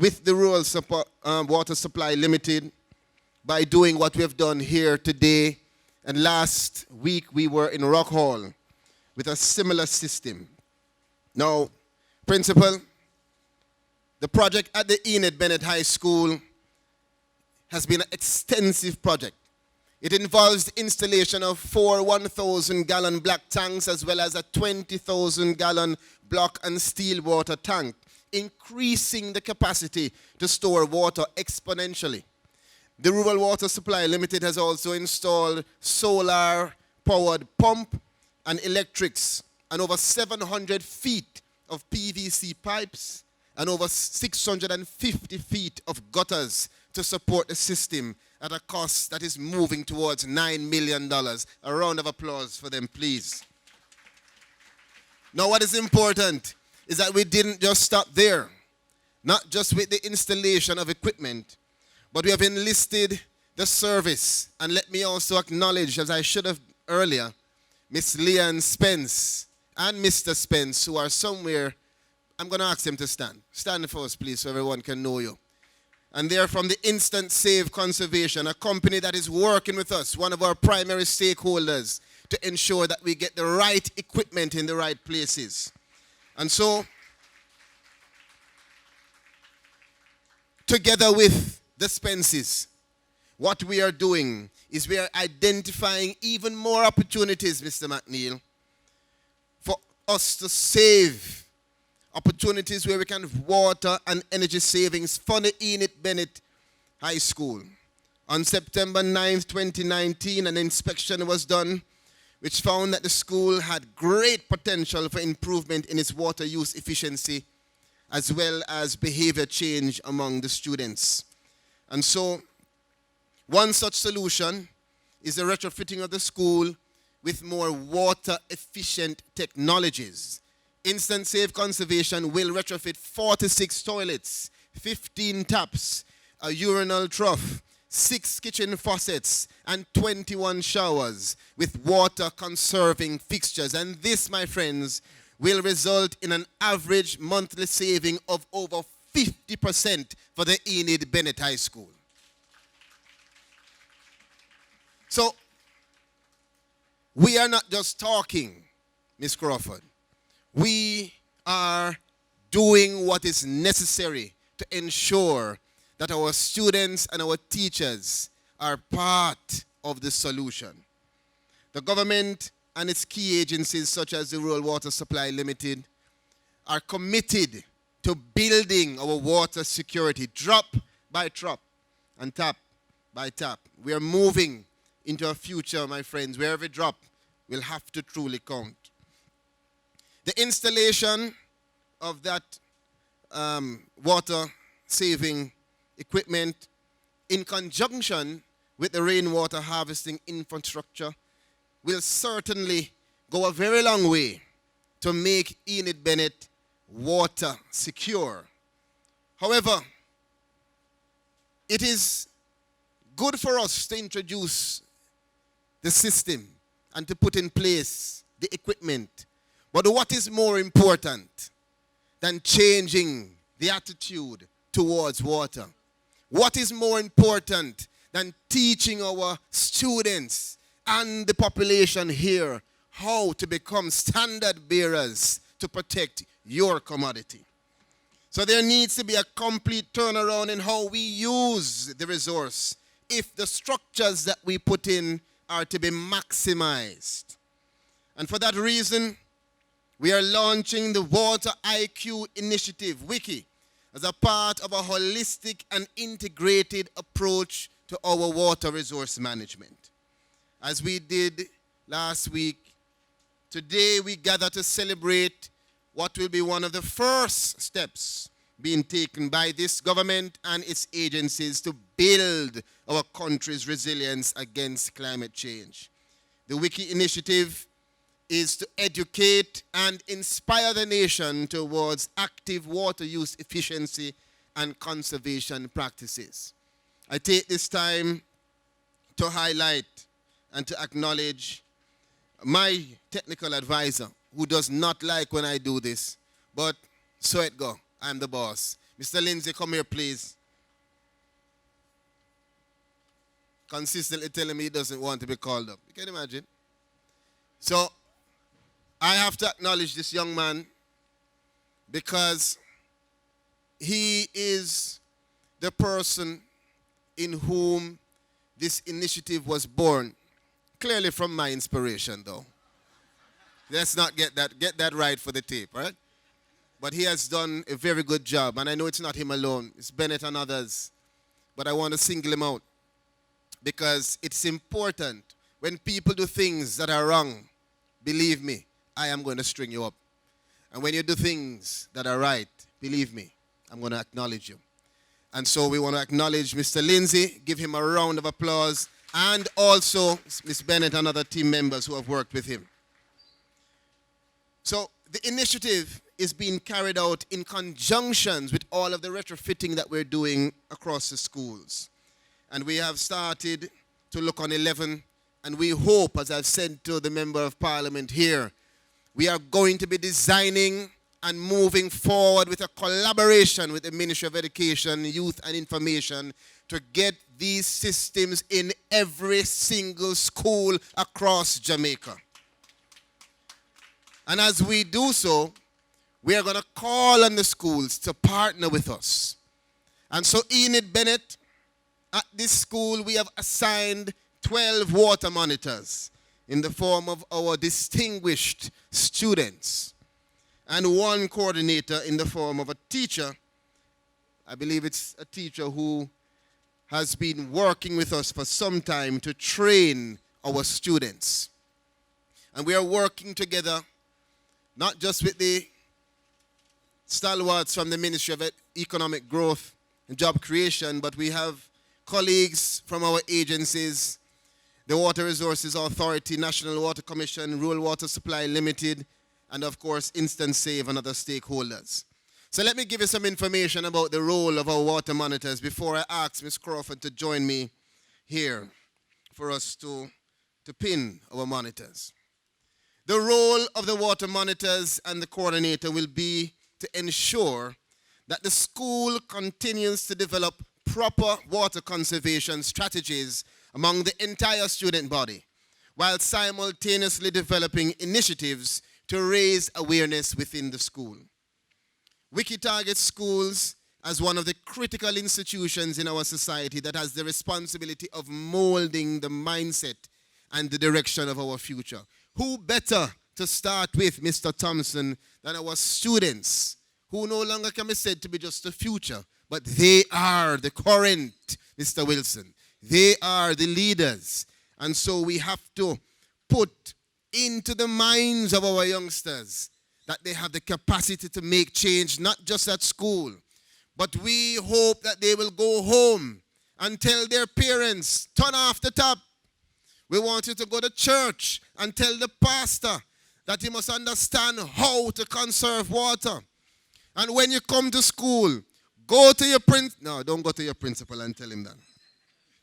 with the Rural Water Supply Limited by doing what we have done here today. And last week we were in Rockhall with a similar system. Now, Principal, the project at the Enid Bennett High School has been an extensive project. It involves the installation of 4 1,000-gallon black tanks as well as a 20,000-gallon block and steel water tank, increasing the capacity to store water exponentially. The Rural Water Supply Limited has also installed solar-powered pump and electrics and over 700 feet of PVC pipes and over 650 feet of gutters to support the system at a cost that is moving towards $9 million. A round of applause for them, please. Now, what is important is that we didn't just stop there, not just with the installation of equipment, but we have enlisted the service. And let me also acknowledge, as I should have earlier, Miss Leanne Spence and Mr. Spence, who are somewhere. I'm going to ask them to stand. Stand for us, please, so everyone can know you. And they're from the Instant Save Conservation, a company that is working with us, one of our primary stakeholders, to ensure that we get the right equipment in the right places. And so, together with the Spences, what we are doing is we are identifying even more opportunities, Mr. McNeil, for us to save opportunities where we can have water and energy savings for the Enid Bennett High School. On September 9th, 2019, an inspection was done which found that the school had great potential for improvement in its water use efficiency as well as behavior change among the students. And so, one such solution is the retrofitting of the school with more water-efficient technologies. Instant Save Conservation will retrofit 46 toilets, 15 taps, a urinal trough, 6 kitchen faucets, and 21 showers with water-conserving fixtures. And this, my friends, will result in an average monthly saving of over 50% for the Enid Bennett High School. So, we are not just talking, Ms. Crawford. We are doing what is necessary to ensure that our students and our teachers are part of the solution. The government and its key agencies, such as the Rural Water Supply Limited, are committed to building our water security drop by drop and tap by tap. We are moving into a future, my friends, where every drop will have to truly count. The installation of that water-saving equipment in conjunction with the rainwater harvesting infrastructure will certainly go a very long way to make Enid Bennett water secure. However, it is good for us to introduce the system and to put in place the equipment. But what is more important than changing the attitude towards water? What is more important than teaching our students and the population here how to become standard bearers to protect your commodity? So there needs to be a complete turnaround in how we use the resource if the structures that we put in are to be maximized. And for that reason, we are launching the Water IQ Initiative, Wiki, as a part of a holistic and integrated approach to our water resource management. As we did last week, today we gather to celebrate what will be one of the first steps being taken by this government and its agencies to build our country's resilience against climate change. The Wiki initiative is to educate and inspire the nation towards active water use efficiency and conservation practices. I take this time to highlight and to acknowledge my technical advisor, who does not like when I do this, but so it go. I'm the boss. Mr. Lindsay, come here, please. Consistently telling me he doesn't want to be called up. You can imagine. So, I have to acknowledge this young man because he is the person in whom this initiative was born. Clearly from my inspiration, though. Let's not get that right for the tape, right? But he has done a very good job, and I know it's not him alone. It's Bennett and others. But I want to single him out because it's important when people do things that are wrong. Believe me, I am going to string you up. And when you do things that are right, believe me, I'm going to acknowledge you. And so we want to acknowledge Mr. Lindsay, give him a round of applause, and also Ms. Bennett and other team members who have worked with him. So the initiative is being carried out in conjunction with all of the retrofitting that we're doing across the schools. And we have started to look on 11, and we hope, as I've said to the Member of Parliament here, we are going to be designing and moving forward with a collaboration with the Ministry of Education, Youth and Information to get these systems in every single school across Jamaica. And as we do so, we are going to call on the schools to partner with us. And so Enid Bennett, at this school, we have assigned 12 water monitors in the form of our distinguished students, and one coordinator in the form of a teacher. I believe it's a teacher who has been working with us for some time to train our students. And we are working together, not just with the stalwarts from the Ministry of Economic Growth and Job Creation, but we have colleagues from our agencies, the Water Resources Authority, National Water Commission, Rural Water Supply Limited, and of course, Instant Save and other stakeholders. So let me give you some information about the role of our water monitors before I ask Ms. Crawford to join me here for us to pin our monitors. The role of the water monitors and the coordinator will be to ensure that the school continues to develop proper water conservation strategies among the entire student body, while simultaneously developing initiatives to raise awareness within the school. Wiki targets schools as one of the critical institutions in our society that has the responsibility of molding the mindset and the direction of our future. Who better to start with, Mr. Thompson, than our students, who no longer can be said to be just the future, but they are the current, Mr. Wilson. They are the leaders. And so we have to put into the minds of our youngsters that they have the capacity to make change, not just at school, but we hope that they will go home and tell their parents, turn off the tap. We want you to go to church and tell the pastor that he must understand how to conserve water. And when you come to school, go to your no, don't go to your principal and tell him that.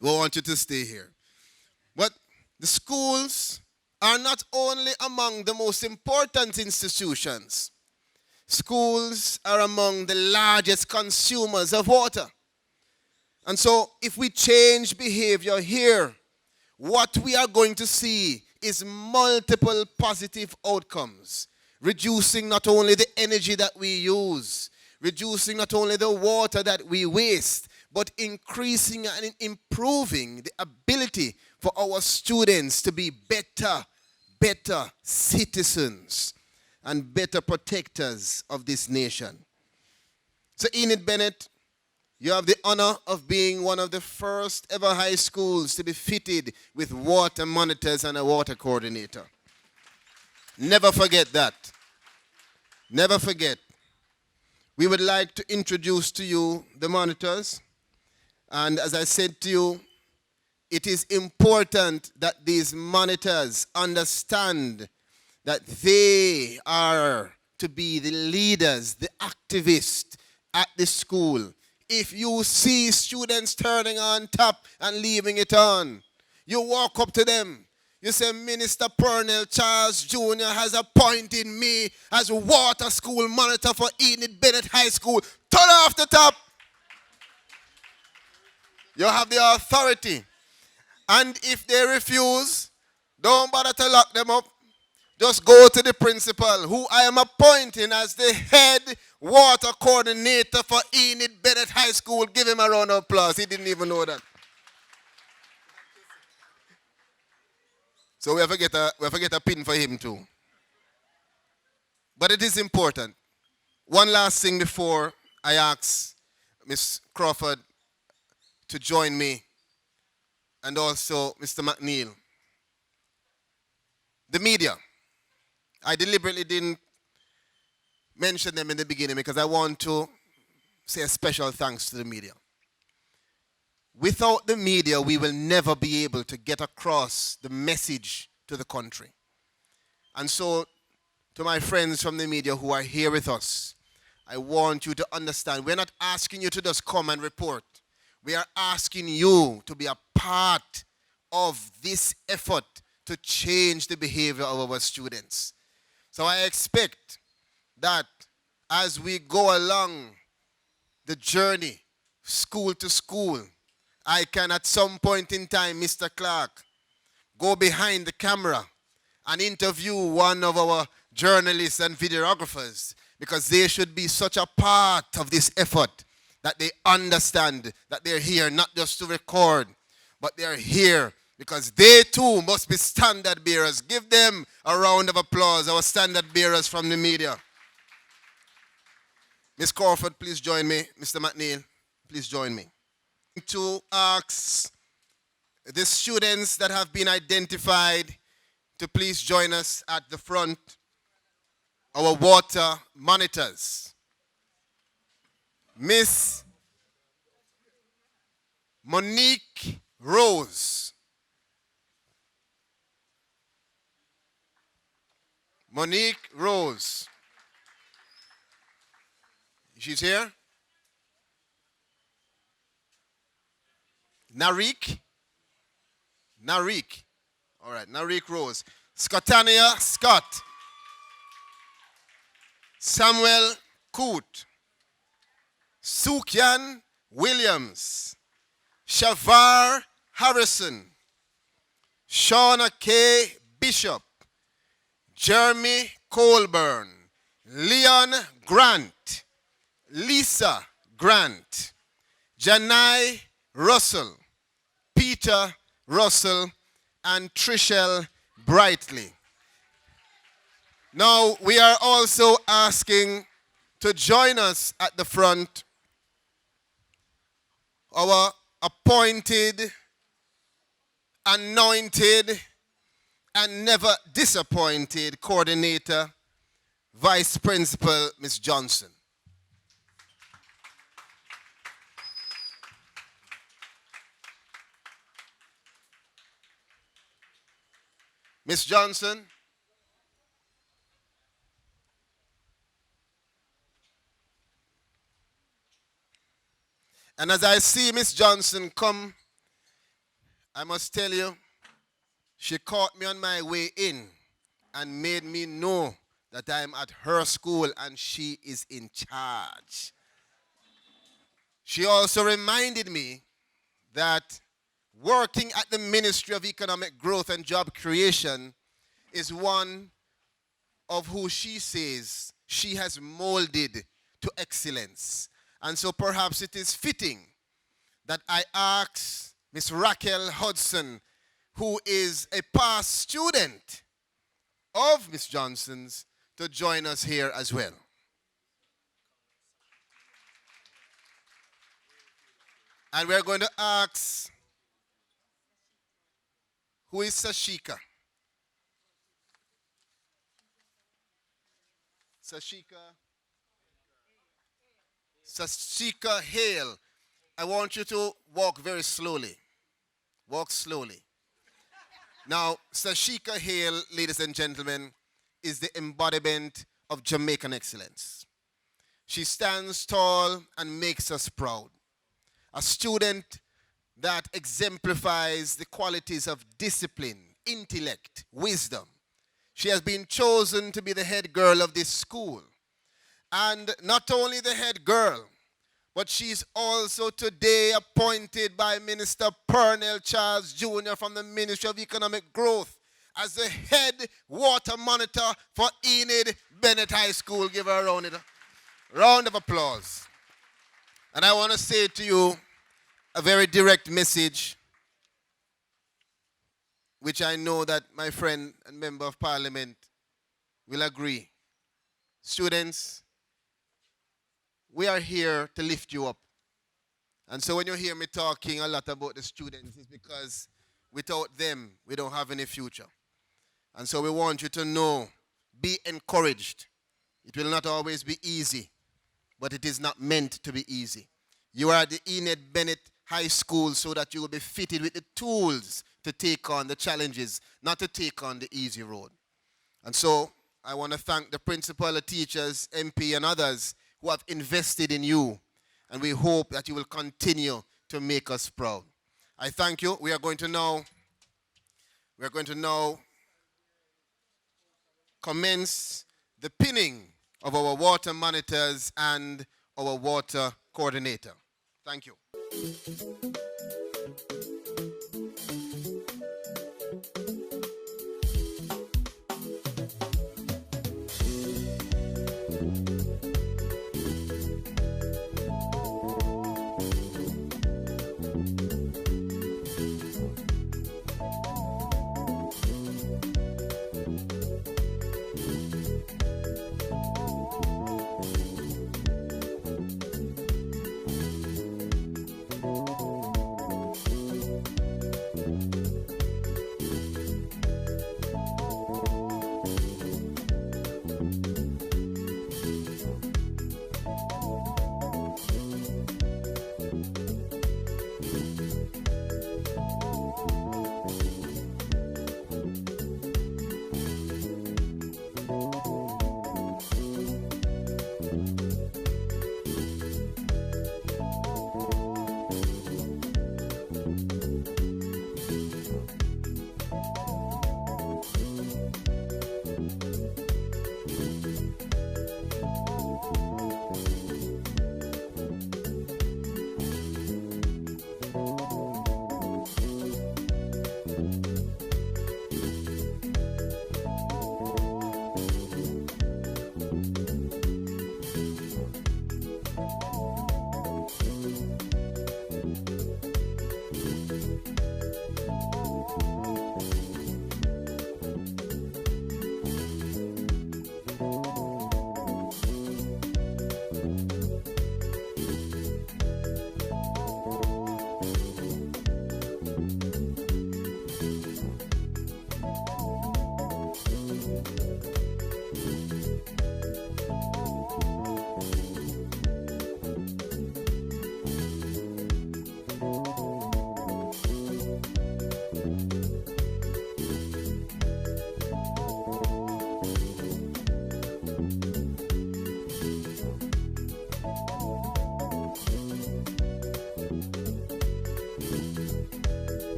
We want you to stay here. But the schools are not only among the most important institutions. Schools are among the largest consumers of water. And so if we change behavior here, what we are going to see is multiple positive outcomes. Reducing not only the energy that we use, reducing not only the water that we waste, but increasing and improving the ability for our students to be better citizens and better protectors of this nation. So Enid Bennett, you have the honor of being one of the first ever high schools to be fitted with water monitors and a water coordinator. Never forget that. Never forget. We would like to introduce to you the monitors. And as I said to you, it is important that these monitors understand that they are to be the leaders, the activists at the school. If you see students turning on tap and leaving it on, you walk up to them. You say, Minister Pearnel Charles Jr. has appointed me as water school monitor for Enid Bennett High School. Turn off the tap. You have the authority. And if they refuse, don't bother to lock them up. Just go to the principal, who I am appointing as the head water coordinator for Enid Bennett High School. Give him a round of applause. He didn't even know that. So we have to get a pin for him too. But it is important. One last thing before I ask Ms. Crawford to join me, and also Mr. McNeil. The media. I deliberately didn't mention them in the beginning because I want to say a special thanks to the media. Without the media, we will never be able to get across the message to the country. And so, to my friends from the media who are here with us, I want you to understand, we're not asking you to just come and report. We are asking you to be a part of this effort to change the behavior of our students. So I expect that as we go along the journey, school to school, I can at some point in time, Mr. Clark, go behind the camera and interview one of our journalists and videographers, because they should be such a part of this effort that they understand that they're here not just to record, but they're here because they too must be standard bearers. Give them a round of applause, our standard bearers from the media. Ms. Crawford, please join me. Mr. McNeil, please join me. To ask the students that have been identified to please join us at the front, our water monitors. Miss Monique Rose. Monique Rose. She's here. Narik. All right, Narik Rose. Scottania Scott. Samuel Coote. Sukyan Williams. Shavar Harrison. Shauna K. Bishop. Jeremy Colburn. Leon Grant. Lisa Grant. Janai Russell. Peter Russell. And Trishelle Brightly. Now, we are also asking to join us at the front our appointed, anointed, and never disappointed coordinator, Vice Principal Ms. Johnson. Ms. Johnson. And as I see Ms. Johnson come I must tell you, she caught me on my way in and made me know that I'm at her school and she is in charge. She also reminded me that working at the Ministry of Economic Growth and Job Creation is one of who she says she has molded to excellence. And so perhaps it is fitting that I ask Miss Raquel Hudson, who is a past student of Miss Johnson's, to join us here as well. And we're going to ask, who is Sashika? Sashika Hale. I want you to walk very slowly. Walk slowly. Now, Sashika Hale, ladies and gentlemen, is the embodiment of Jamaican excellence. She stands tall and makes us proud. A student that exemplifies the qualities of discipline, intellect, wisdom. She has been chosen to be the head girl of this school. And not only the head girl, but she's also today appointed by Minister Pearnel Charles Jr. from the Ministry of Economic Growth as the head water monitor for Enid Bennett High School. Give her a round of applause. And I want to say to you a very direct message, which I know that my friend and member of parliament will agree. Students, we are here to lift you up. And so when you hear me talking a lot about the students, it's because without them, we don't have any future. And so we want you to know, be encouraged. It will not always be easy, but it is not meant to be easy. You are at the Enid Bennett High School so that you will be fitted with the tools to take on the challenges, not to take on the easy road. And so I want to thank the principal, the teachers, MP, and others who have invested in you. And we hope that you will continue to make us proud. I thank you. We are going to now commence the pinning of our water monitors and our water coordinator. Thank you.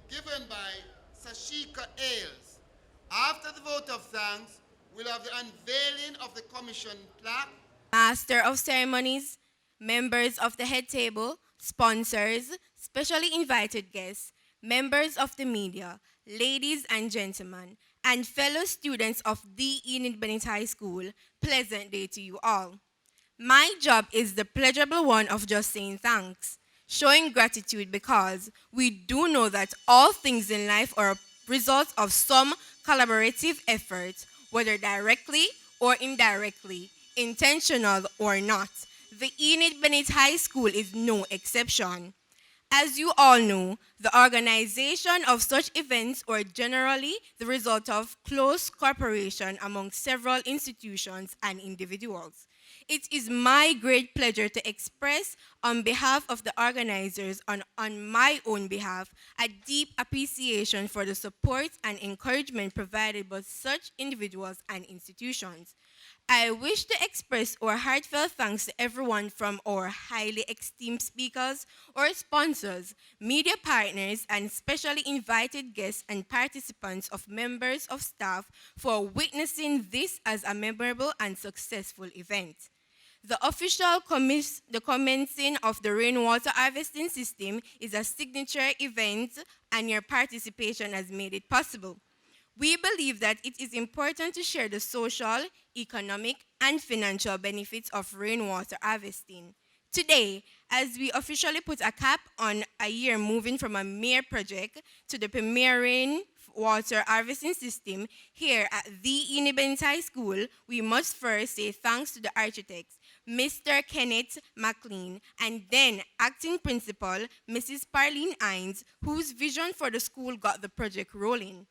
Given by Sashika Ailes. After the vote of thanks, we'll have the unveiling of the commission plaque. Master of Ceremonies, members of the head table, sponsors, specially invited guests, members of the media, ladies and gentlemen, and fellow students of the Enid Bennett High School, pleasant day to you all. My job is the pleasurable one of just saying thanks, showing gratitude because we do know that all things in life are a result of some collaborative effort, whether directly or indirectly, intentional or not. The Enid Bennett High School is no exception. As you all know, the organization of such events are generally the result of close cooperation among several institutions and individuals. It is my great pleasure to express on behalf of the organizers and on my own behalf a deep appreciation for the support and encouragement provided by such individuals and institutions. I wish to express our heartfelt thanks to everyone from our highly esteemed speakers, our sponsors, media partners, and specially invited guests and participants of members of staff for witnessing this as a memorable and successful event. The official commencing of the rainwater harvesting system is a signature event, and your participation has made it possible. We believe that it is important to share the social, economic, and financial benefits of rainwater harvesting. Today, as we officially put a cap on a year moving from a mere project to the premier rainwater harvesting system here at the Enid Bennett High School, we must first say thanks to the architects, Mr. Kenneth McLean, and then acting principal, Mrs. Parlene Hines, whose vision for the school got the project rolling.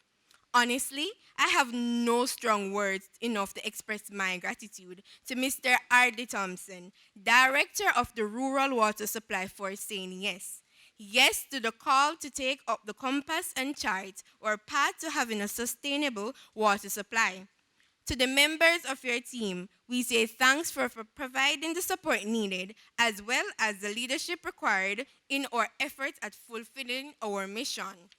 Honestly, I have no strong words enough to express my gratitude to Mr. R.D. Thompson, Director of the Rural Water Supply, for saying yes. Yes to the call to take up the compass and chart or path to having a sustainable water supply. To the members of your team, we say thanks for providing the support needed as well as the leadership required in our efforts at fulfilling our mission.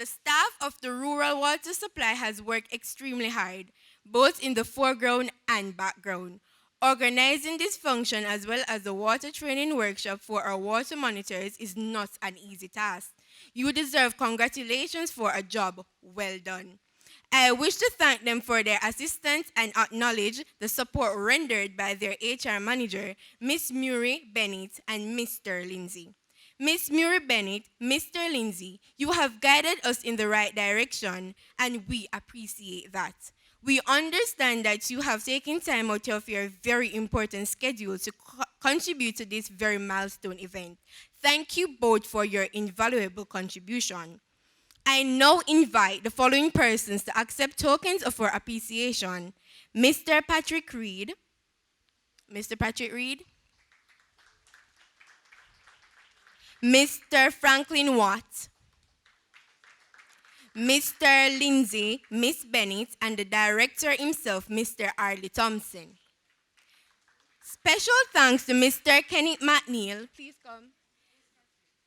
The staff of the Rural Water Supply has worked extremely hard, both in the foreground and background. Organizing this function as well as the water training workshop for our water monitors is not an easy task. You deserve congratulations for a job well done. I wish to thank them for their assistance and acknowledge the support rendered by their HR manager, Miss Murray Bennett and Mr. Lindsay. Miss Murray Bennett, Mr. Lindsay, you have guided us in the right direction, and we appreciate that. We understand that you have taken time out of your very important schedule to contribute to this very milestone event. Thank you both for your invaluable contribution. I now invite the following persons to accept tokens of our appreciation. Mr. Patrick Reed. Mr. Patrick Reed. Mr. Franklin Watt, Mr. Lindsay, Miss Bennett, and the director himself, Mr. R.D. Thompson. Special thanks to Mr. Kenneth McNeil. Please come.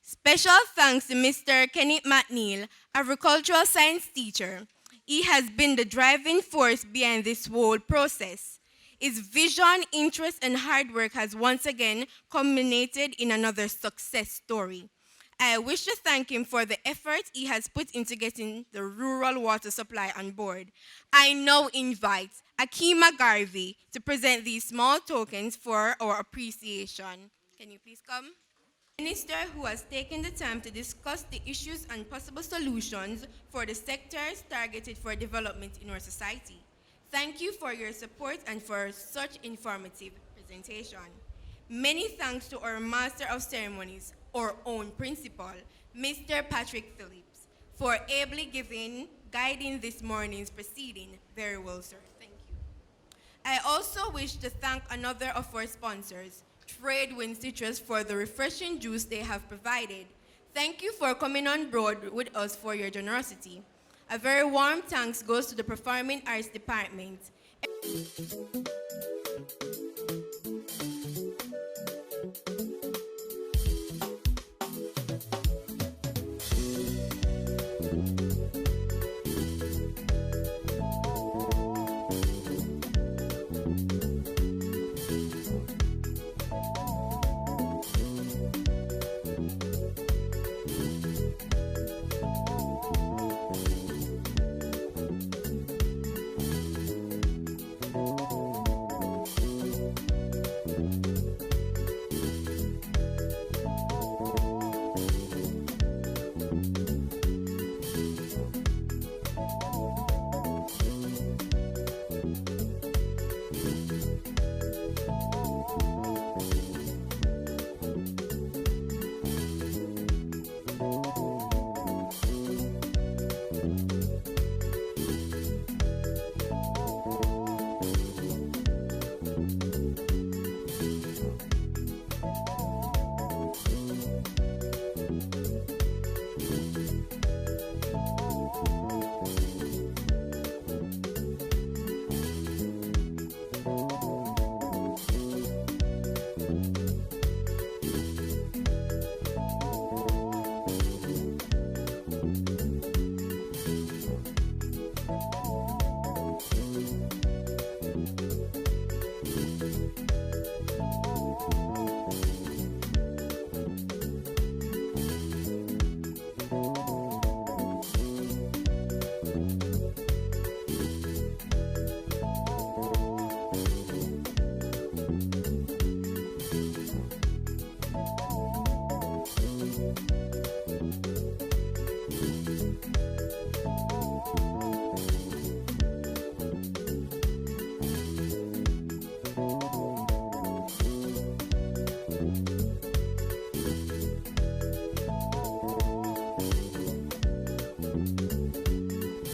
Special thanks to Mr. Kenneth McNeil, agricultural science teacher. He has been the driving force behind this whole process. His vision, interest, and hard work has once again culminated in another success story. I wish to thank him for the effort he has put into getting the rural water supply on board. I now invite Akima Garvey to present these small tokens for our appreciation. Can you please come? Minister who has taken the time to discuss the issues and possible solutions for the sectors targeted for development in our society. Thank you for your support and for such informative presentation. presentation. Many thanks to our Master of Ceremonies, our own principal, Mr. Patrick Phillips, for ably guiding this morning's proceeding. Very well, sir. Thank you. I also wish to thank another of our sponsors, Tradewind Citrus, for the refreshing juice they have provided. Thank you for coming on board with us for your generosity. A very warm thanks goes to the Performing Arts Department.